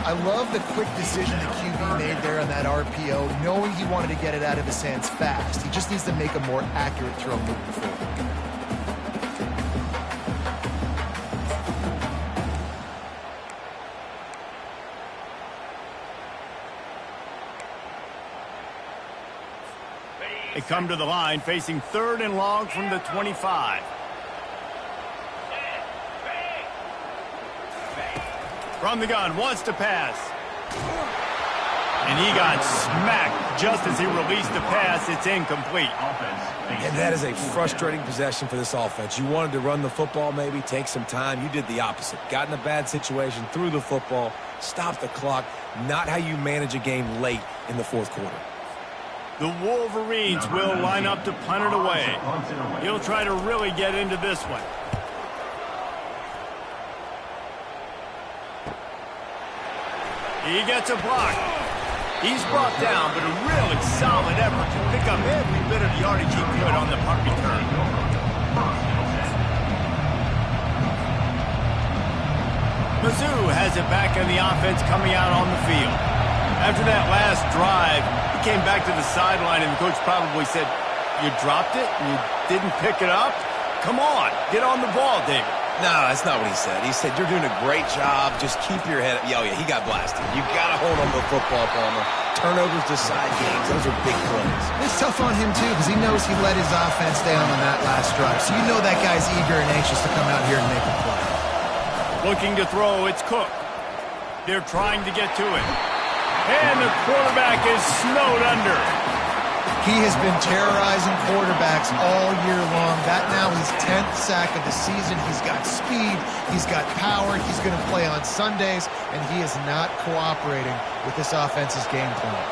I love the quick decision the QB made there on that RPO, knowing he wanted to get it out of his hands fast. He just needs to make a more accurate throw moving forward. They come to the line facing third and long from the 25. From the gun, wants to pass. And he got smacked just as he released the pass, it's incomplete. And that is a frustrating possession for this offense. You wanted to run the football, maybe take some time. You did the opposite. Got in a bad situation, threw the football, stopped the clock. Not how you manage a game late in the fourth quarter. The Wolverines will line up to punt it away. He'll try to really get into this one. He gets a block. He's brought down, but a really solid effort to pick up every bit of yardage he could on the punt return. Mizzou has it back in the offense coming out on the field. After that last drive, he came back to the sideline, and the coach probably said, "You dropped it? You didn't pick it up? Come on, get on the ball, David." No, that's not what he said. He said, "You're doing a great job. Just keep your head up." Oh, yeah, he got blasted. You got to hold on to the football, Palmer. Turnovers decide games. Those are big plays. It's tough on him, too, because he knows he let his offense down on that last drive. So you know that guy's eager and anxious to come out here and make a play. Looking to throw, it's Cook. They're trying to get to it. And the quarterback is snowed under. He has been terrorizing quarterbacks all year long. That now his 10th sack of the season. He's got speed. He's got power. He's going to play on Sundays, and he is not cooperating with this offense's game plan.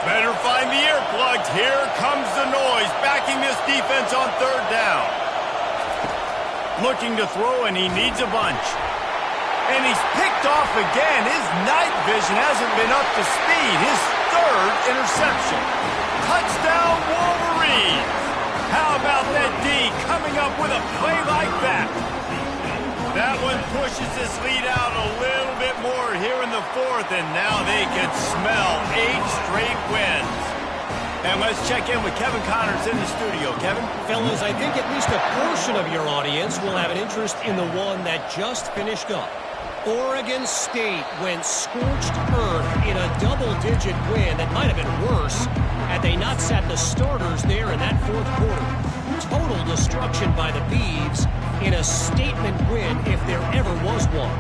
Better find the earplugs. Here comes the noise, backing this defense on third down. Looking to throw, and he needs a bunch. And he's picked off again. His night vision hasn't been up to speed. His third interception. Touchdown, Wolverines! How about that D coming up with a play like that? That one pushes this lead out a little bit more here in the fourth, and now they can smell 8 straight wins. And let's check in with Kevin Connors in the studio. Kevin? Fellas, I think at least a portion of your audience will have an interest in the one that just finished up. Oregon State went scorched earth in a double-digit win that might have been worse had they not sat the starters there in that fourth quarter. Total destruction by the Beavs in a statement win if there ever was one.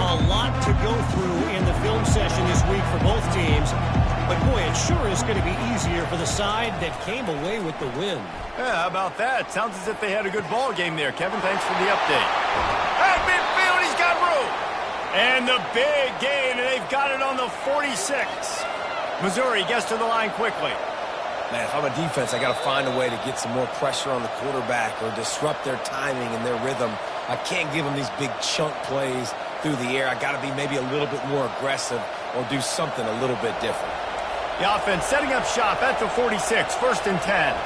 A lot to go through in the film session this week for both teams, but boy, it sure is going to be easier for the side that came away with the win. Yeah, how about that? Sounds as if they had a good ball game there. Kevin, thanks for the update. At midfield, he's got room. And the big gain, and they've got it on the 46. Missouri gets to the line quickly. Man, if I'm a defense, I got to find a way to get some more pressure on the quarterback or disrupt their timing and their rhythm. I can't give them these big chunk plays through the air. I got to be maybe a little bit more aggressive or do something a little bit different. The offense setting up shop at the 46, 1st and 10.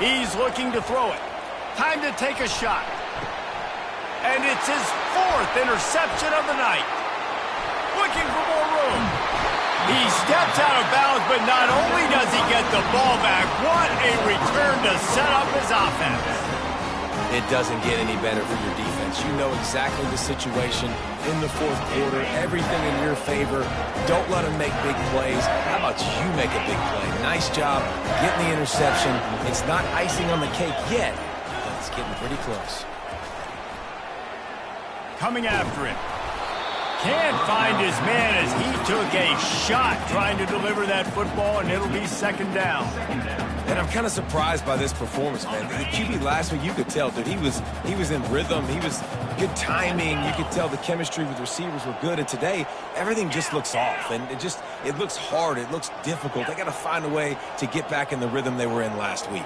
He's looking to throw it. Time to take a shot. And it's his 4th interception of the night. Looking for more room. He steps out of bounds, but not only does he get the ball back, what a return to set up his offense. It doesn't get any better for your defense. You know exactly the situation in the fourth quarter. Everything in your favor. Don't let them make big plays. How about you make a big play? Nice job getting the interception. It's not icing on the cake yet, but it's getting pretty close. Coming after it. Can't find his man as he took a shot trying to deliver that football, and it'll be 2nd down. And I'm kind of surprised by this performance, man. The QB last week, you could tell, dude, he was in rhythm. He was good timing. You could tell the chemistry with receivers were good. And today, everything just looks off. And it looks hard. It looks difficult. They got to find a way to get back in the rhythm they were in last week.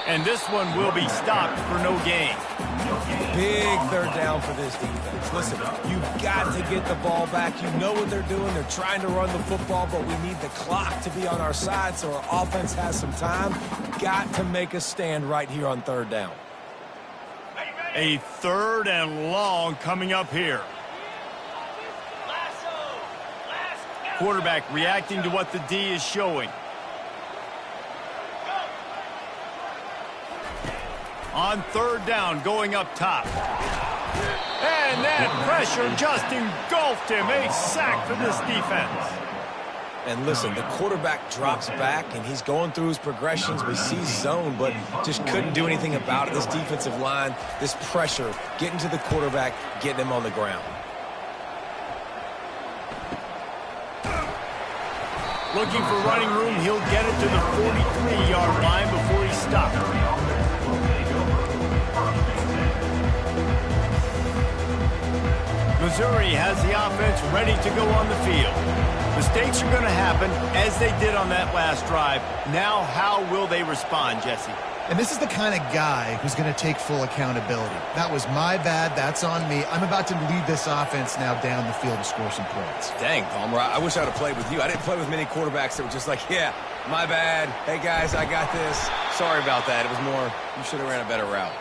And this one will be stopped for no gain. Big 3rd down for this defense. Listen, you've got to get the ball back. You know what they're doing. They're trying to run the football, but we need the clock to be on our side so our offense has some time. Got to make a stand right here on 3rd down. A 3rd and long coming up here. Quarterback reacting to what the D is showing. On 3rd down, going up top. And that pressure just engulfed him. A sack for this defense. And listen, the quarterback drops back, and he's going through his progressions. We see zone, but just couldn't do anything about it. This defensive line, this pressure, getting to the quarterback, getting him on the ground. Looking for running room, he'll get it to the 43-yard line before he stopped. Missouri has the offense ready to go on the field. Mistakes are going to happen, as they did on that last drive. Now, how will they respond, Jesse? And this is the kind of guy who's going to take full accountability. That was my bad. That's on me. I'm about to lead this offense now down the field to score some points. Dang, Palmer, I wish I would have played with you. I didn't play with many quarterbacks that were just like, yeah, my bad. Hey, guys, I got this. Sorry about that. It was more, you should have ran a better route.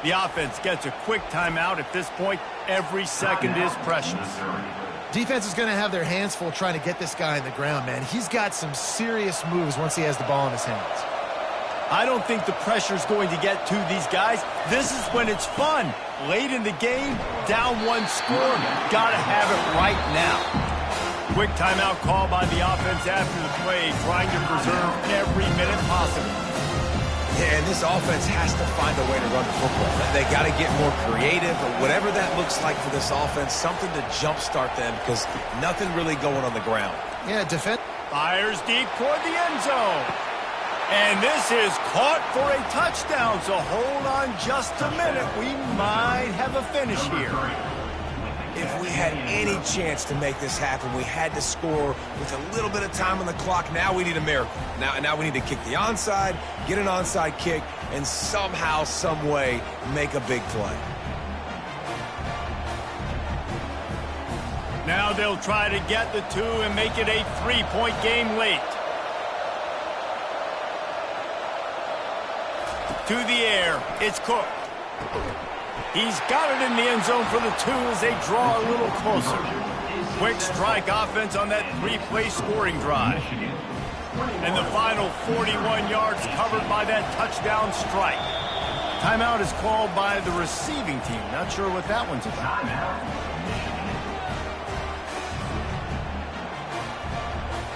The offense gets a quick timeout. At this point, every second is precious. Defense is going to have their hands full trying to get this guy on the ground, man. He's got some serious moves once he has the ball in his hands. I don't think the pressure's going to get to these guys. This is when it's fun. Late in the game, down one score, got to have it right now. Quick timeout call by the offense after the play, trying to preserve every minute possible. Yeah, and this offense has to find a way to run the football. They got to get more creative, or whatever that looks like for this offense, something to jumpstart them, because nothing really going on the ground. Yeah, defense. Fires deep toward the end zone. And this is caught for a touchdown, so hold on just a minute. We might have a finish here. If we had any chance to make this happen, we had to score with a little bit of time on the clock. Now we need a miracle. Now we need to kick the onside, get an onside kick, and somehow, some way, make a big play. Now they'll try to get the two and make it a three-point game late. To the air, it's Cook. He's got it in the end zone for the two as they draw a little closer. Quick strike offense on that three-play scoring drive. And the final 41 yards covered by that touchdown strike. Timeout is called by the receiving team. Not sure what that one's about.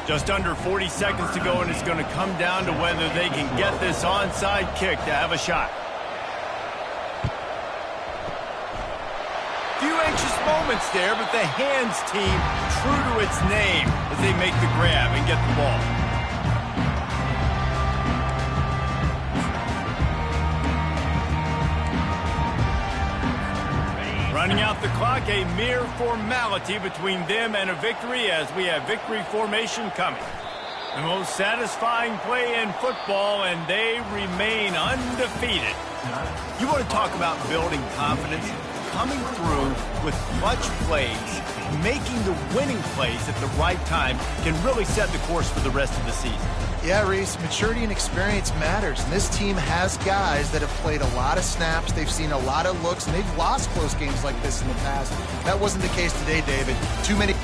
Just under 40 seconds to go, and it's going to come down to whether they can get this onside kick to have a shot. Few anxious moments there, but the hands team true to its name as they make the grab and get the ball. Running out the clock, a mere formality between them and a victory as we have victory formation coming. The most satisfying play in football, and they remain undefeated. You want to talk about building confidence? Coming through with clutch plays, making the winning plays at the right time can really set the course for the rest of the season. Yeah, Reese, maturity and experience matters. And this team has guys that have played a lot of snaps. They've seen a lot of looks, and they've lost close games like this in the past. That wasn't the case today, David. Too many...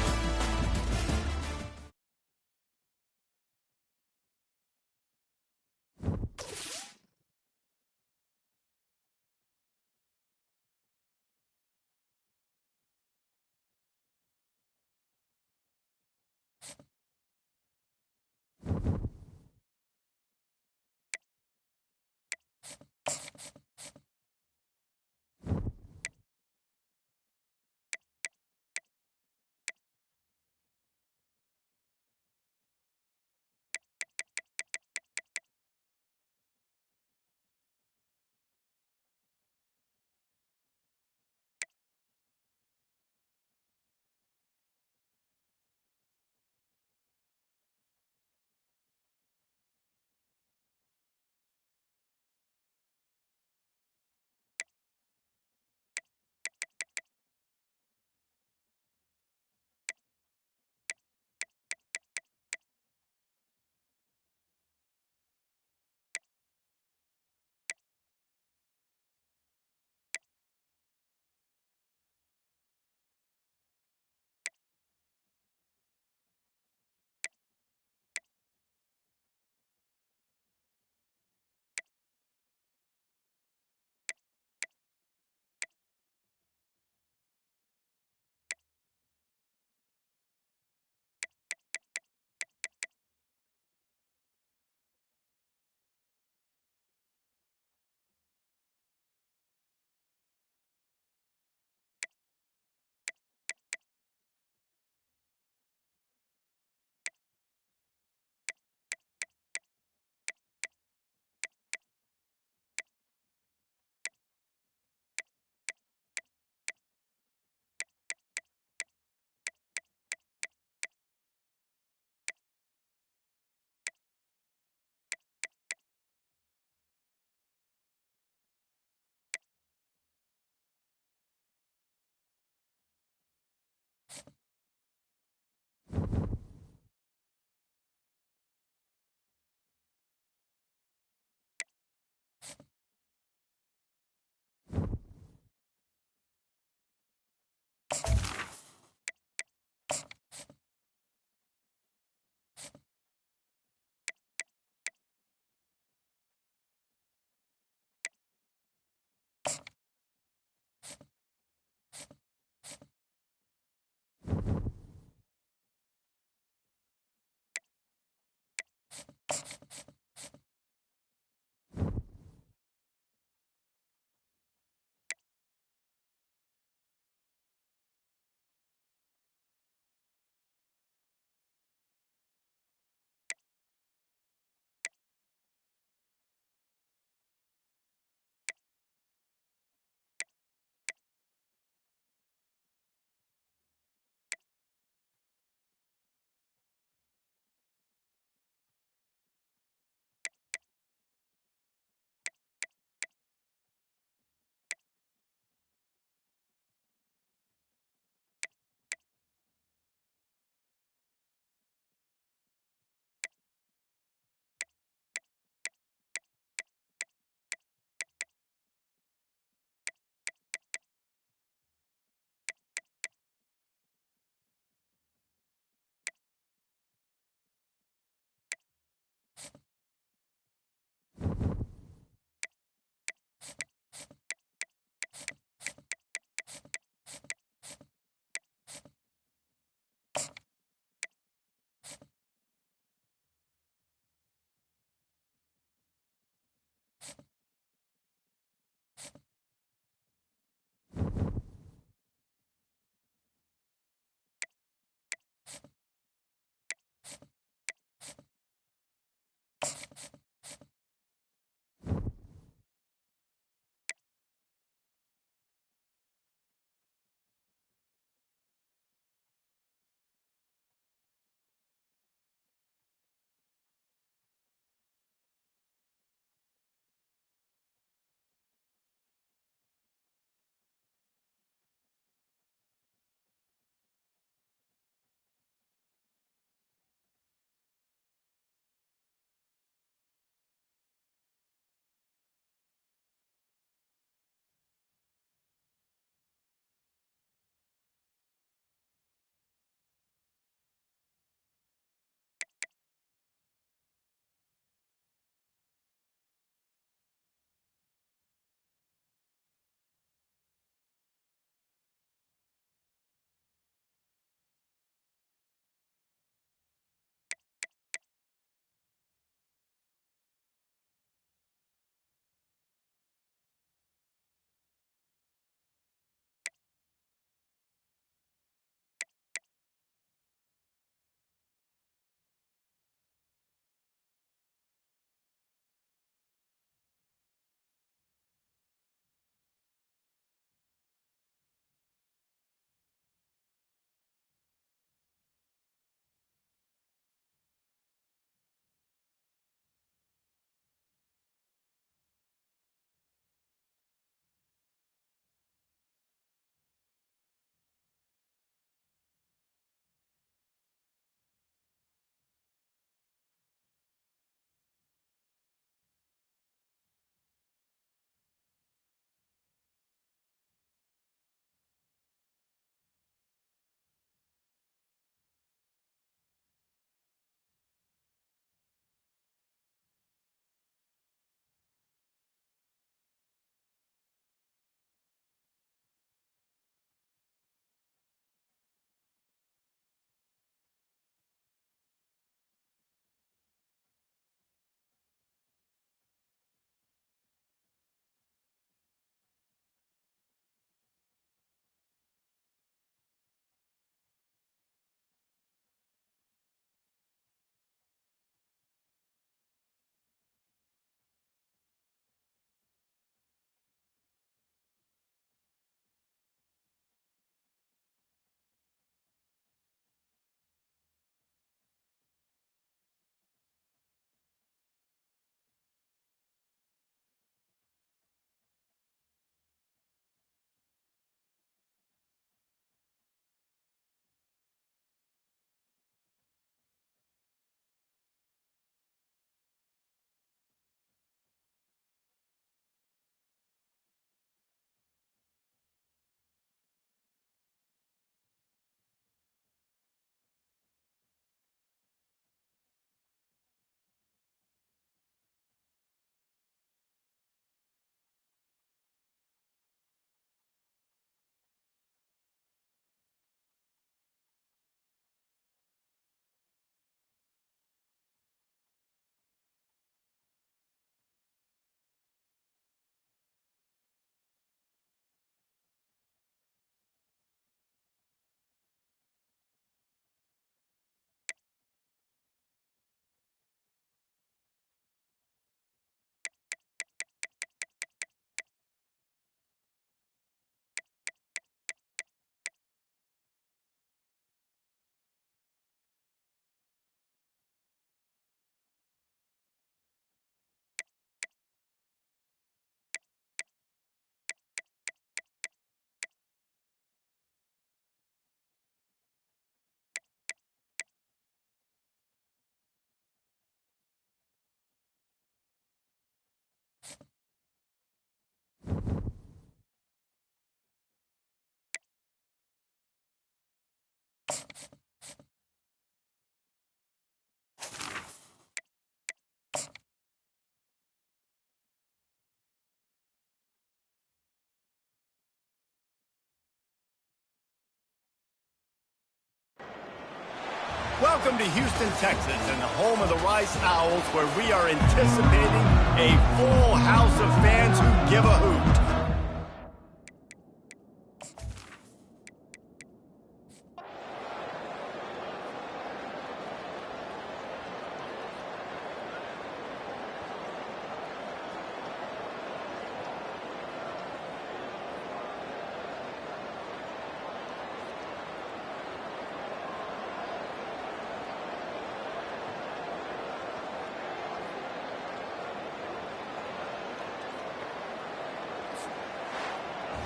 Welcome to Houston, Texas, and the home of the Rice Owls, where we are anticipating a full house of fans who give a hoot.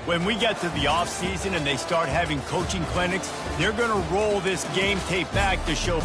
When we get to the offseason and they start having coaching clinics, they're going to roll this game tape back to show...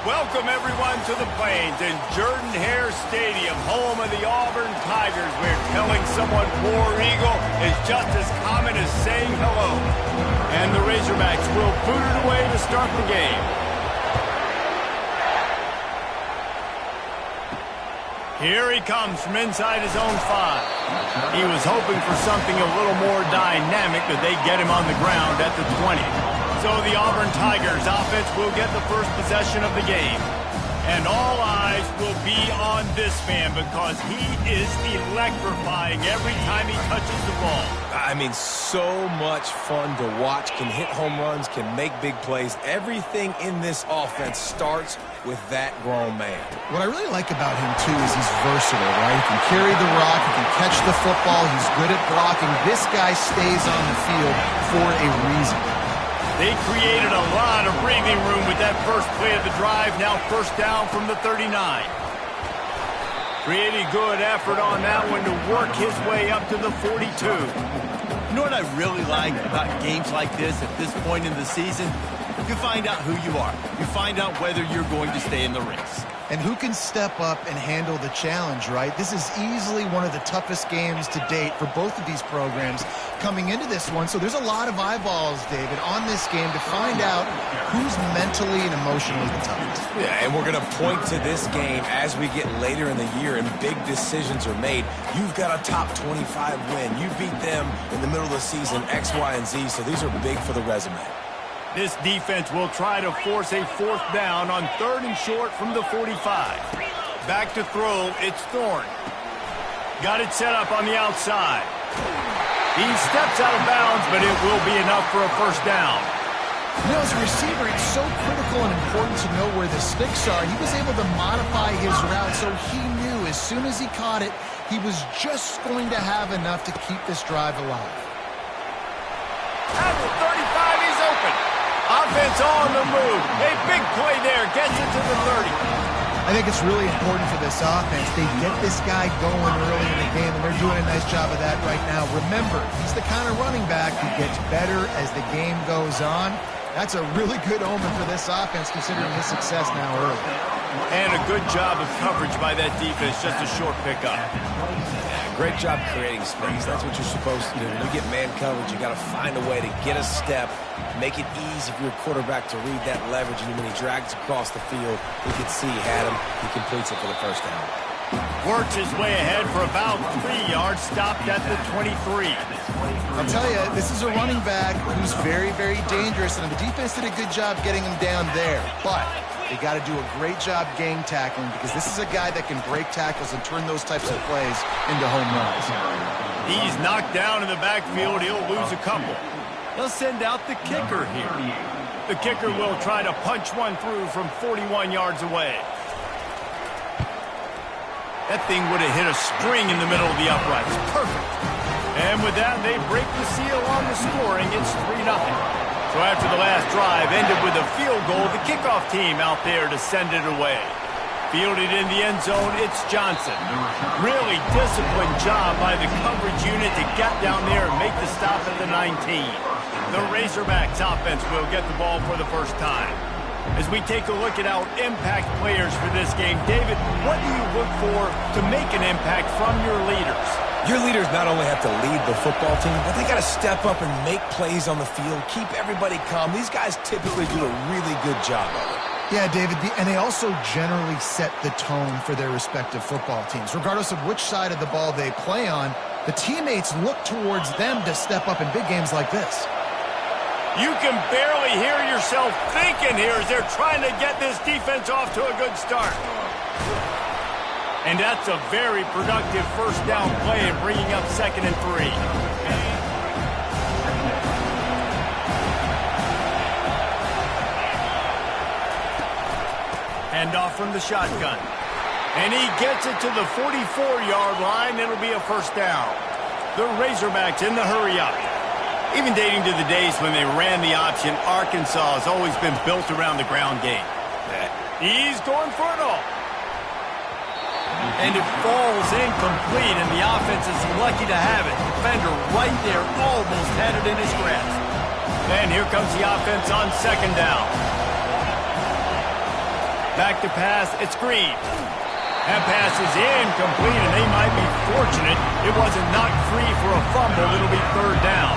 Welcome, everyone, to the Plains and Jordan-Hare Stadium, home of the Auburn Tigers, where telling someone War Eagle is just as common as saying hello. And the Razorbacks will boot it away to start the game. Here he comes from inside his own 5. He was hoping for something a little more dynamic, but they get him on the ground at the 20. So the Auburn Tigers offense will get the first possession of the game. And all eyes will be on this man because he is electrifying every time he touches the ball. I mean, so much fun to watch. Can hit home runs, can make big plays. Everything in this offense starts with that grown man. What I really like about him, too, is he's versatile, right? He can carry the rock, he can catch the football, he's good at blocking. This guy stays on the field for a reason. They created a lot of breathing room with that first play of the drive. Now first down from the 39. Pretty good effort on that one to work his way up to the 42. You know what I really like about games like this at this point in the season? You find out who you are. You find out whether you're going to stay in the race. And who can step up and handle the challenge, right? This is easily one of the toughest games to date for both of these programs coming into this one. So there's a lot of eyeballs, David, on this game to find out who's mentally and emotionally the toughest. Yeah, and we're going to point to this game as we get later in the year and big decisions are made. You've got a top 25 win. You beat them in the middle of the season, X, Y, and Z, so these are big for the resume. This defense will try to force a fourth down on 3rd and short from the 45. Back to throw, it's Thorne. Got it set up on the outside. He steps out of bounds, but it will be enough for a first down. You know, as a receiver, it's so critical and important to know where the sticks are. He was able to modify his route, so he knew as soon as he caught it, he was just going to have enough to keep this drive alive. At the 35, he's open. Offense on the move. A big play there. Gets it to the 30. I think it's really important for this offense. They get this guy going early in the game, and they're doing a nice job of that right now. Remember, he's the kind of running back who gets better as the game goes on. That's a really good omen for this offense, considering his success now early. And a good job of coverage by that defense. Just a short pickup. Great job creating space. That's what you're supposed to do. When you get man coverage, you got to find a way to get a step, make it easy for your quarterback to read that leverage. And when he drags across the field, you can see he had him. He completes it for the first down. Works his way ahead for about 3 yards, stopped at the 23. I'll tell you, this is a running back who's very, very dangerous, and the defense did a good job getting him down there. But they got to do a great job gang tackling because this is a guy that can break tackles and turn those types of plays into home runs. He's knocked down in the backfield. He'll lose a couple. They'll send out the kicker here. The kicker will try to punch one through from 41 yards away. That thing would have hit a string in the middle of the uprights. Perfect. And with that, they break the seal on the scoring. It's 3-0. So after the last drive ended with a field goal, the kickoff team out there to send it away. Fielded in the end zone, it's Johnson. Really disciplined job by the coverage unit to get down there and make the stop at the 19. The Razorbacks offense will get the ball for the first time. As we take a look at our impact players for this game, David, what do you look for to make an impact from your leaders? Your leaders not only have to lead the football team, but they got to step up and make plays on the field, keep everybody calm. These guys typically do a really good job of it. Yeah, David, and they also generally set the tone for their respective football teams. Regardless of which side of the ball they play on, the teammates look towards them to step up in big games like this. You can barely hear yourself thinking here as they're trying to get this defense off to a good start. And that's a very productive first down play and bringing up 2nd and 3. Handoff from the shotgun. And he gets it to the 44-yard line. It'll be a first down. The Razorbacks in the hurry up. Even dating to the days when they ran the option, Arkansas has always been built around the ground game. He's going for it all. And it falls incomplete, and the offense is lucky to have it. Defender right there almost had it in his grasp. And here comes the offense on 2nd down. Back to pass, it's Green. That pass is incomplete, and they might be fortunate it wasn't knocked free for a fumble. It'll be third down.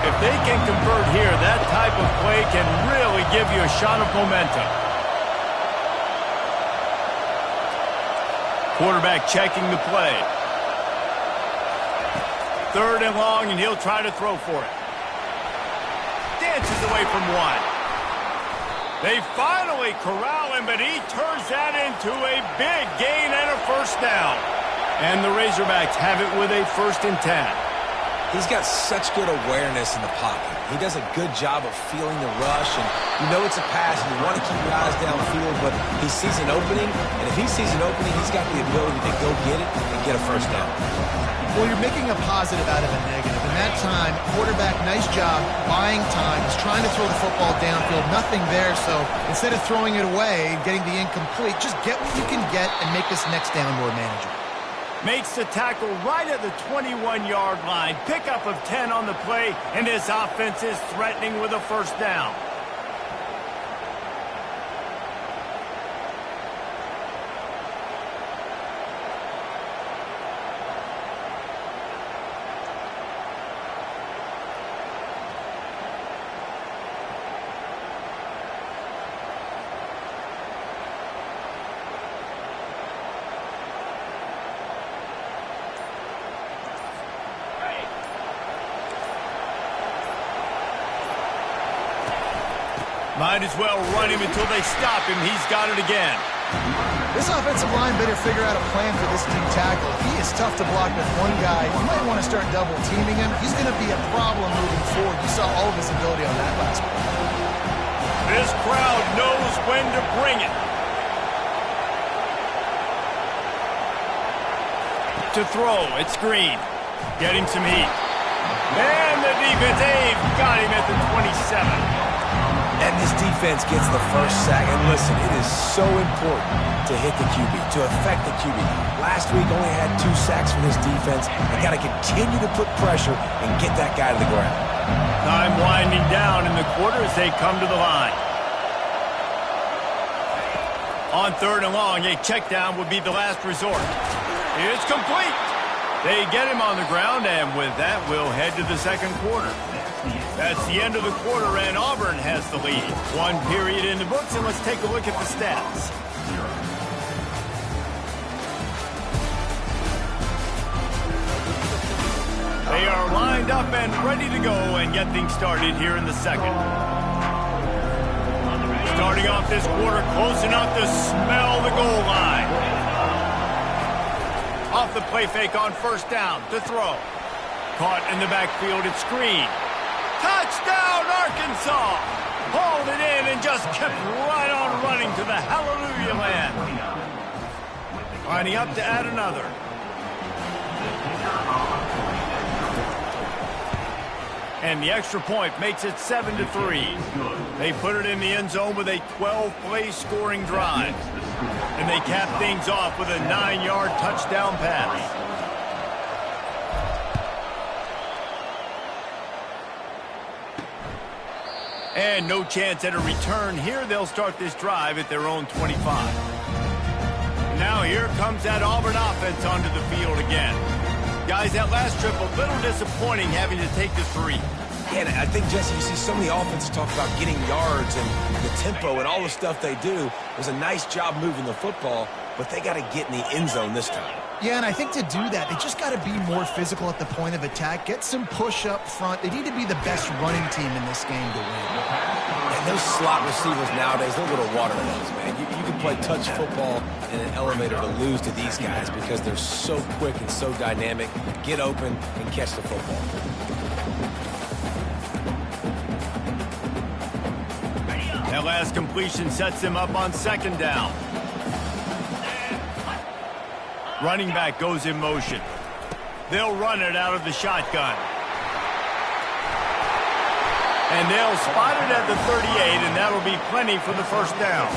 If they can convert here, that type of play can really give you a shot of momentum. Quarterback checking the play. Third and long, and he'll try to throw for it. Dances away from one. They finally corral him, but he turns that into a big gain and a first down. And the Razorbacks have it with a 1st and 10. He's got such good awareness in the pocket. He does a good job of feeling the rush, and you know it's a pass, and you want to keep your eyes downfield, but he sees an opening, and if he sees an opening, he's got the ability to go get it and get a first down. Well, you're making a positive out of a negative. In that time, quarterback, nice job, buying time. He's trying to throw the football downfield. Nothing there, so instead of throwing it away and getting the incomplete, just get what you can get and make this next down more manageable. Makes the tackle right at the 21-yard line. Pickup of 10 on the play, and this offense is threatening with a first down. Might as well run him until they stop him. He's got it again. This offensive line better figure out a plan for this team tackle. He is tough to block with one guy. You might want to start double teaming him. He's going to be a problem moving forward. You saw all of his ability on that last one. This crowd knows when to bring it. To throw, it's Green. Getting some heat. And the defense, they've got him at the 27. And this defense gets the first sack. And listen, it is so important to hit the QB, to affect the QB. Last week only had 2 sacks for this defense. They got to continue to put pressure and get that guy to the ground. Time winding down in the quarter as they come to the line. On 3rd and long, a check down would be the last resort. It's complete. They get him on the ground, and with that, we'll head to the 2nd quarter. That's the end of the quarter, and Auburn has the lead. 1 period in the books, and let's take a look at the stats. They are lined up and ready to go and get things started here in the 2nd. Starting off this quarter close enough to smell the goal line. Off the play fake on 1st down to throw. Caught in the backfield, it's Green. Touchdown, Arkansas! Hauled it in and just kept right on running to the hallelujah land. Lining up to add another. And the extra point makes it 7-3. They put it in the end zone with a 12-play scoring drive. And they cap things off with a 9-yard touchdown pass. And no chance at a return here. They'll start this drive at their own 25. Now here comes that Auburn offense onto the field again. Guys, that last trip a little disappointing having to take the 3. And I think, Jesse, you see so many offenses talk about getting yards and the tempo and all the stuff they do. It was a nice job moving the football, but they got to get in the end zone this time. Yeah, and I think to do that, they just got to be more physical at the point of attack. Get some push up front. They need to be the best running team in this game to win. And those slot receivers nowadays, they're little watermelons, man. You can play touch football in an elevator to lose to these guys because they're so quick and so dynamic. Get open and catch the football. That last completion sets him up on 2nd down. Running back goes in motion. They'll run it out of the shotgun. And they'll spot it at the 38, and that'll be plenty for the first down.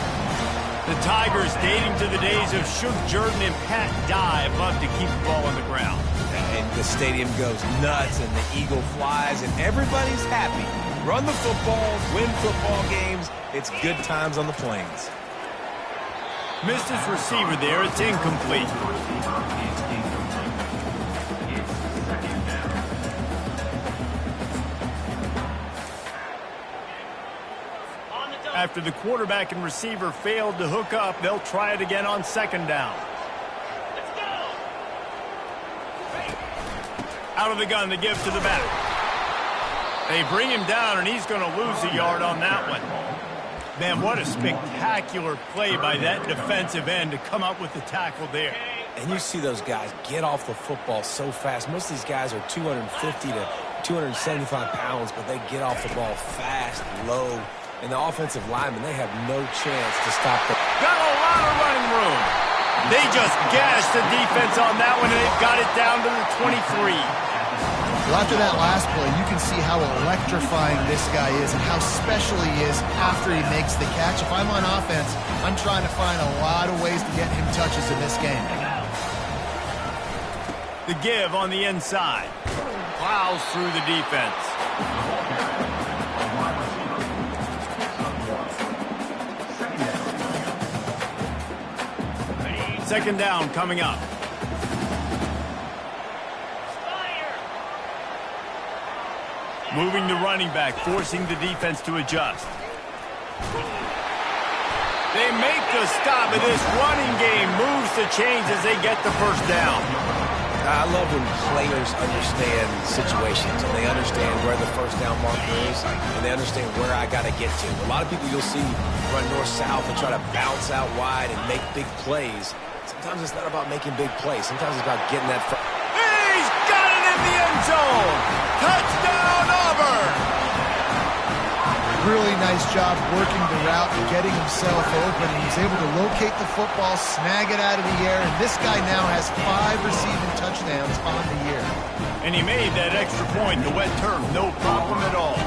The Tigers, dating to the days of Shook Jordan and Pat Dye, love to keep the ball on the ground. And the stadium goes nuts, and the eagle flies, and everybody's happy. Run the football, win football games. It's good times on the Plains. Missed his receiver there. It's incomplete. After the quarterback and receiver failed to hook up, they'll try it again on second down. Out of the gun, they give to the back. They bring him down, and he's going to lose a yard on that one. Man, what a spectacular play by that defensive end to come up with the tackle there. And you see those guys get off the football so fast. Most of these guys are 250 to 275 pounds, but they get off the ball fast, low. And the offensive linemen, they have no chance to stop them. Got a lot of running room. They just gashed the defense on that one, and they've got it down to the 23. Well, after that last play, you can see how electrifying this guy is and how special he is after he makes the catch. If I'm on offense, I'm trying to find a lot of ways to get him touches in this game. The give on the inside. Plows through the defense. Second down coming up. Moving the running back, forcing the defense to adjust. They make the stop, and this running game moves the chains as they get the first down. I love when players understand situations and they understand where the first down marker is and they understand where I got to get to. A lot of people you'll see run north-south and try to bounce out wide and make big plays. Sometimes it's not about making big plays. Sometimes it's about getting that. He's got it in the end zone. Touchdown, Auburn. Really nice job working the route and getting himself open. He was able to locate the football, snag it out of the air, and this guy now has 5 receiving touchdowns on the year. And he made that extra point, the wet turf, no problem at all.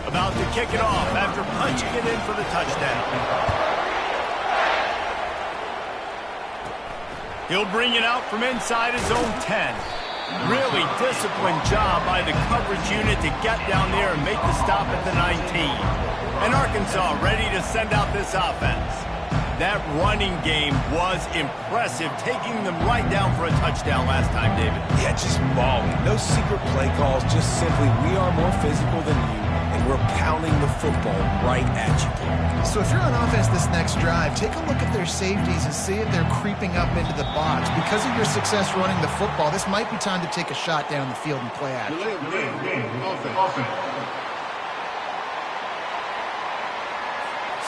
About to kick it off after punching it in for the touchdown. He'll bring it out from inside his own 10. Really disciplined job by the coverage unit to get down there and make the stop at the 19. And Arkansas ready to send out this offense. That running game was impressive, taking them right down for a touchdown last time, David. Yeah, just balling. No secret play calls, just simply we are more physical than you, and we're pounding the football right at you. So if you're on offense this next drive, take a look at their safeties and see if they're creeping up into the box. Because of your success running the football, this might be time to take a shot down the field and play action.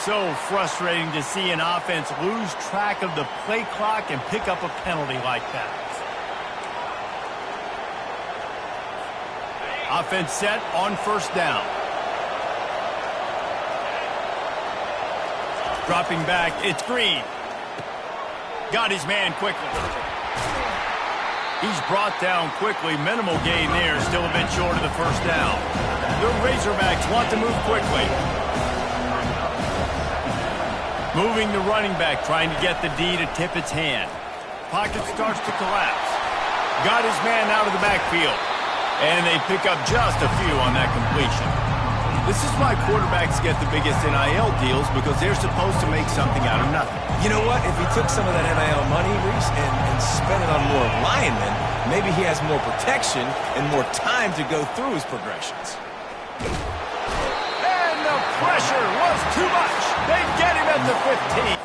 So frustrating to see an offense lose track of the play clock and pick up a penalty like that. Offense set on first down. Dropping back, it's Green. Got his man quickly. He's brought down quickly. Minimal gain there, still a bit short of the first down. The Razorbacks want to move quickly. Moving the running back, trying to get the D to tip its hand. Pocket starts to collapse. Got his man out of the backfield. And they pick up just a few on that completion. This is why quarterbacks get the biggest NIL deals, because they're supposed to make something out of nothing. You know what? If he took some of that NIL money, Reese, and spent it on more linemen, maybe he has more protection and more time to go through his progressions. And the pressure was too much. They get him at the 15.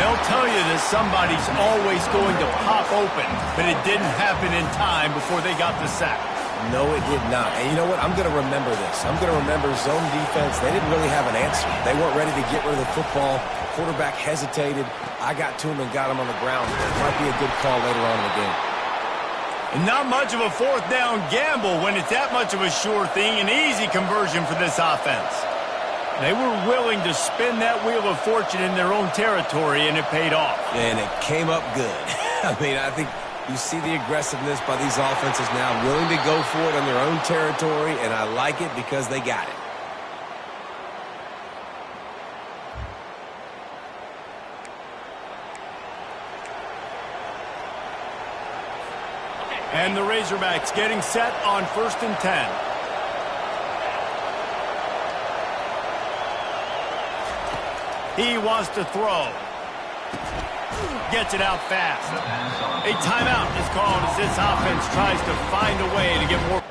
They'll tell you that somebody's always going to pop open, but it didn't happen in time before they got the sack. No, it did not. And you know what? I'm going to remember this. I'm going to remember zone defense. They didn't really have an answer. They weren't ready to get rid of the football. Quarterback hesitated. I got to him and got him on the ground. It might be a good call later on in the game. And not much of a fourth down gamble when it's that much of a sure thing, an easy conversion for this offense. They were willing to spin that wheel of fortune in their own territory, and it paid off. And it came up good. I mean, I think you see the aggressiveness by these offenses now, willing to go for it on their own territory, and I like it because they got it. And the Razorbacks getting set on 1st and 10. He wants to throw. Gets it out fast. A timeout is called as this offense tries to find a way to get more.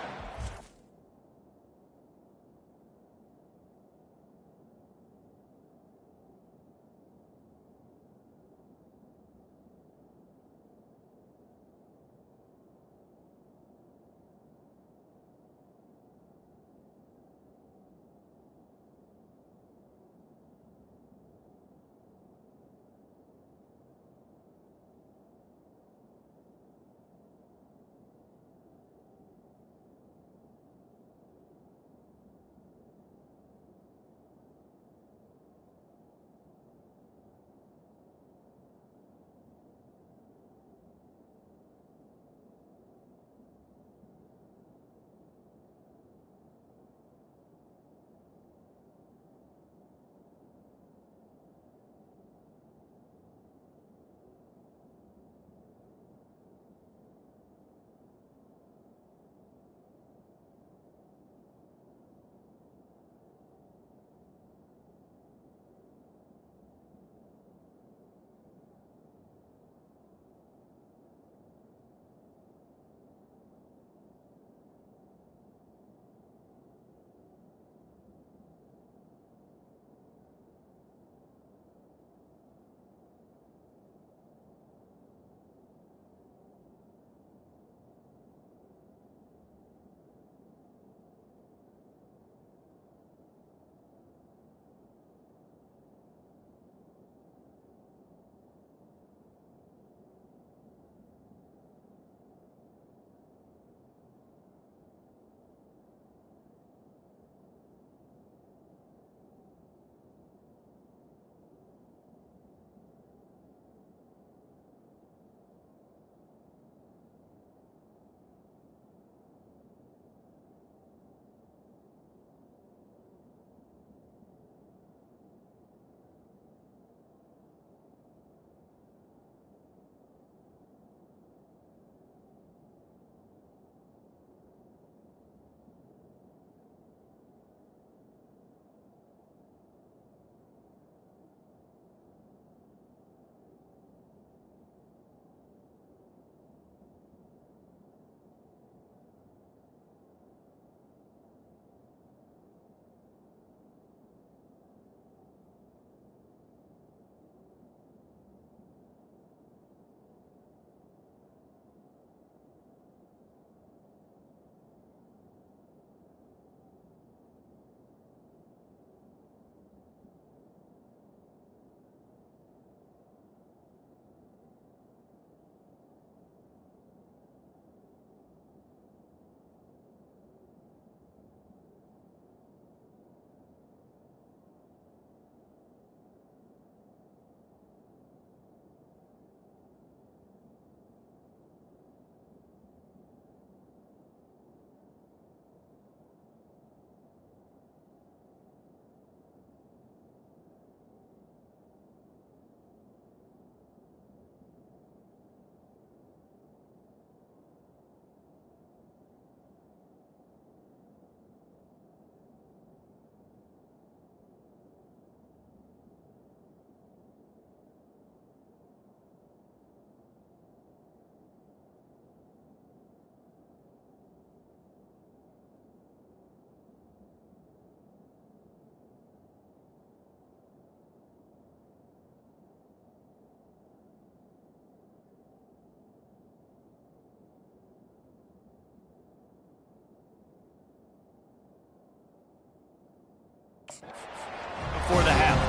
Before the half.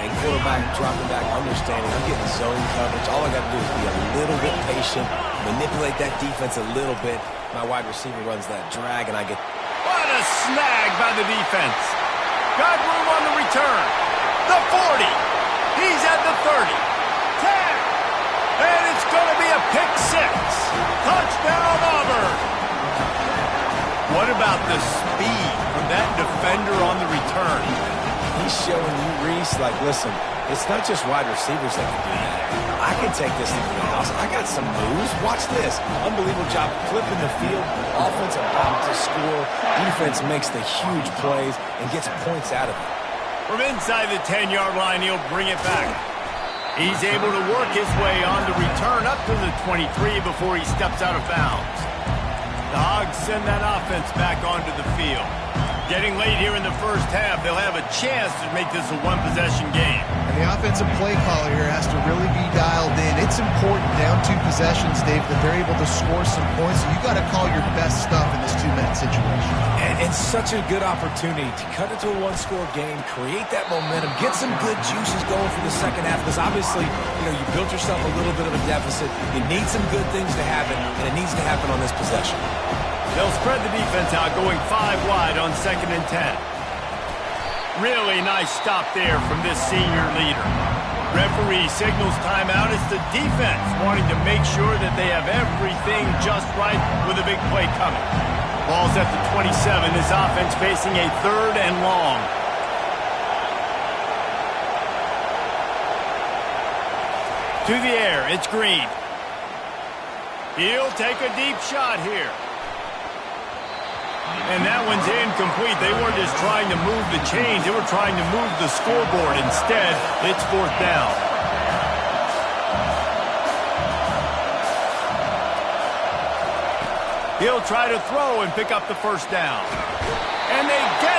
And quarterback dropping back, understanding I'm getting zone coverage. All I got to do is be a little bit patient, manipulate that defense a little bit. My wide receiver runs that drag, and I get... What a snag by the defense. Got room on the return. The 40. He's at the 30. 10. And it's going to be a pick six. Touchdown, Auburn. What about the speed from that defender on the return? He's showing you, Reese, like, listen, it's not just wide receivers that can do that. I can take this into the house. I got some moves. Watch this. Unbelievable job flipping the field. Offensive bound to score. Defense makes the huge plays and gets points out of it. From inside the 10-yard line, he'll bring it back. He's able to work his way on the return up to the 23 before he steps out of bounds. The Hogs send that offense back onto the field. Getting late here in the first half, they'll have a chance to make this a one-possession game. And the offensive play caller here has to really be dialed in. It's important down 2 possessions, Dave, that they're able to score some points. So you got to call your best stuff in this 2-minute situation. And such a good opportunity to cut it to a one-score game, create that momentum, get some good juices going for the second half. Because obviously, you built yourself a little bit of a deficit. You need some good things to happen, and it needs to happen on this possession. They'll spread the defense out, going 5 wide on 2nd and 10. Really nice stop there from this senior leader. Referee signals timeout. It's the defense wanting to make sure that they have everything just right with a big play coming. Ball's at the 27. This offense facing a 3rd and long. To the air, it's Green. He'll take a deep shot here. And that one's incomplete. They weren't just trying to move the chains. They were trying to move the scoreboard. Instead, it's 4th down. He'll try to throw and pick up the 1st down. And they get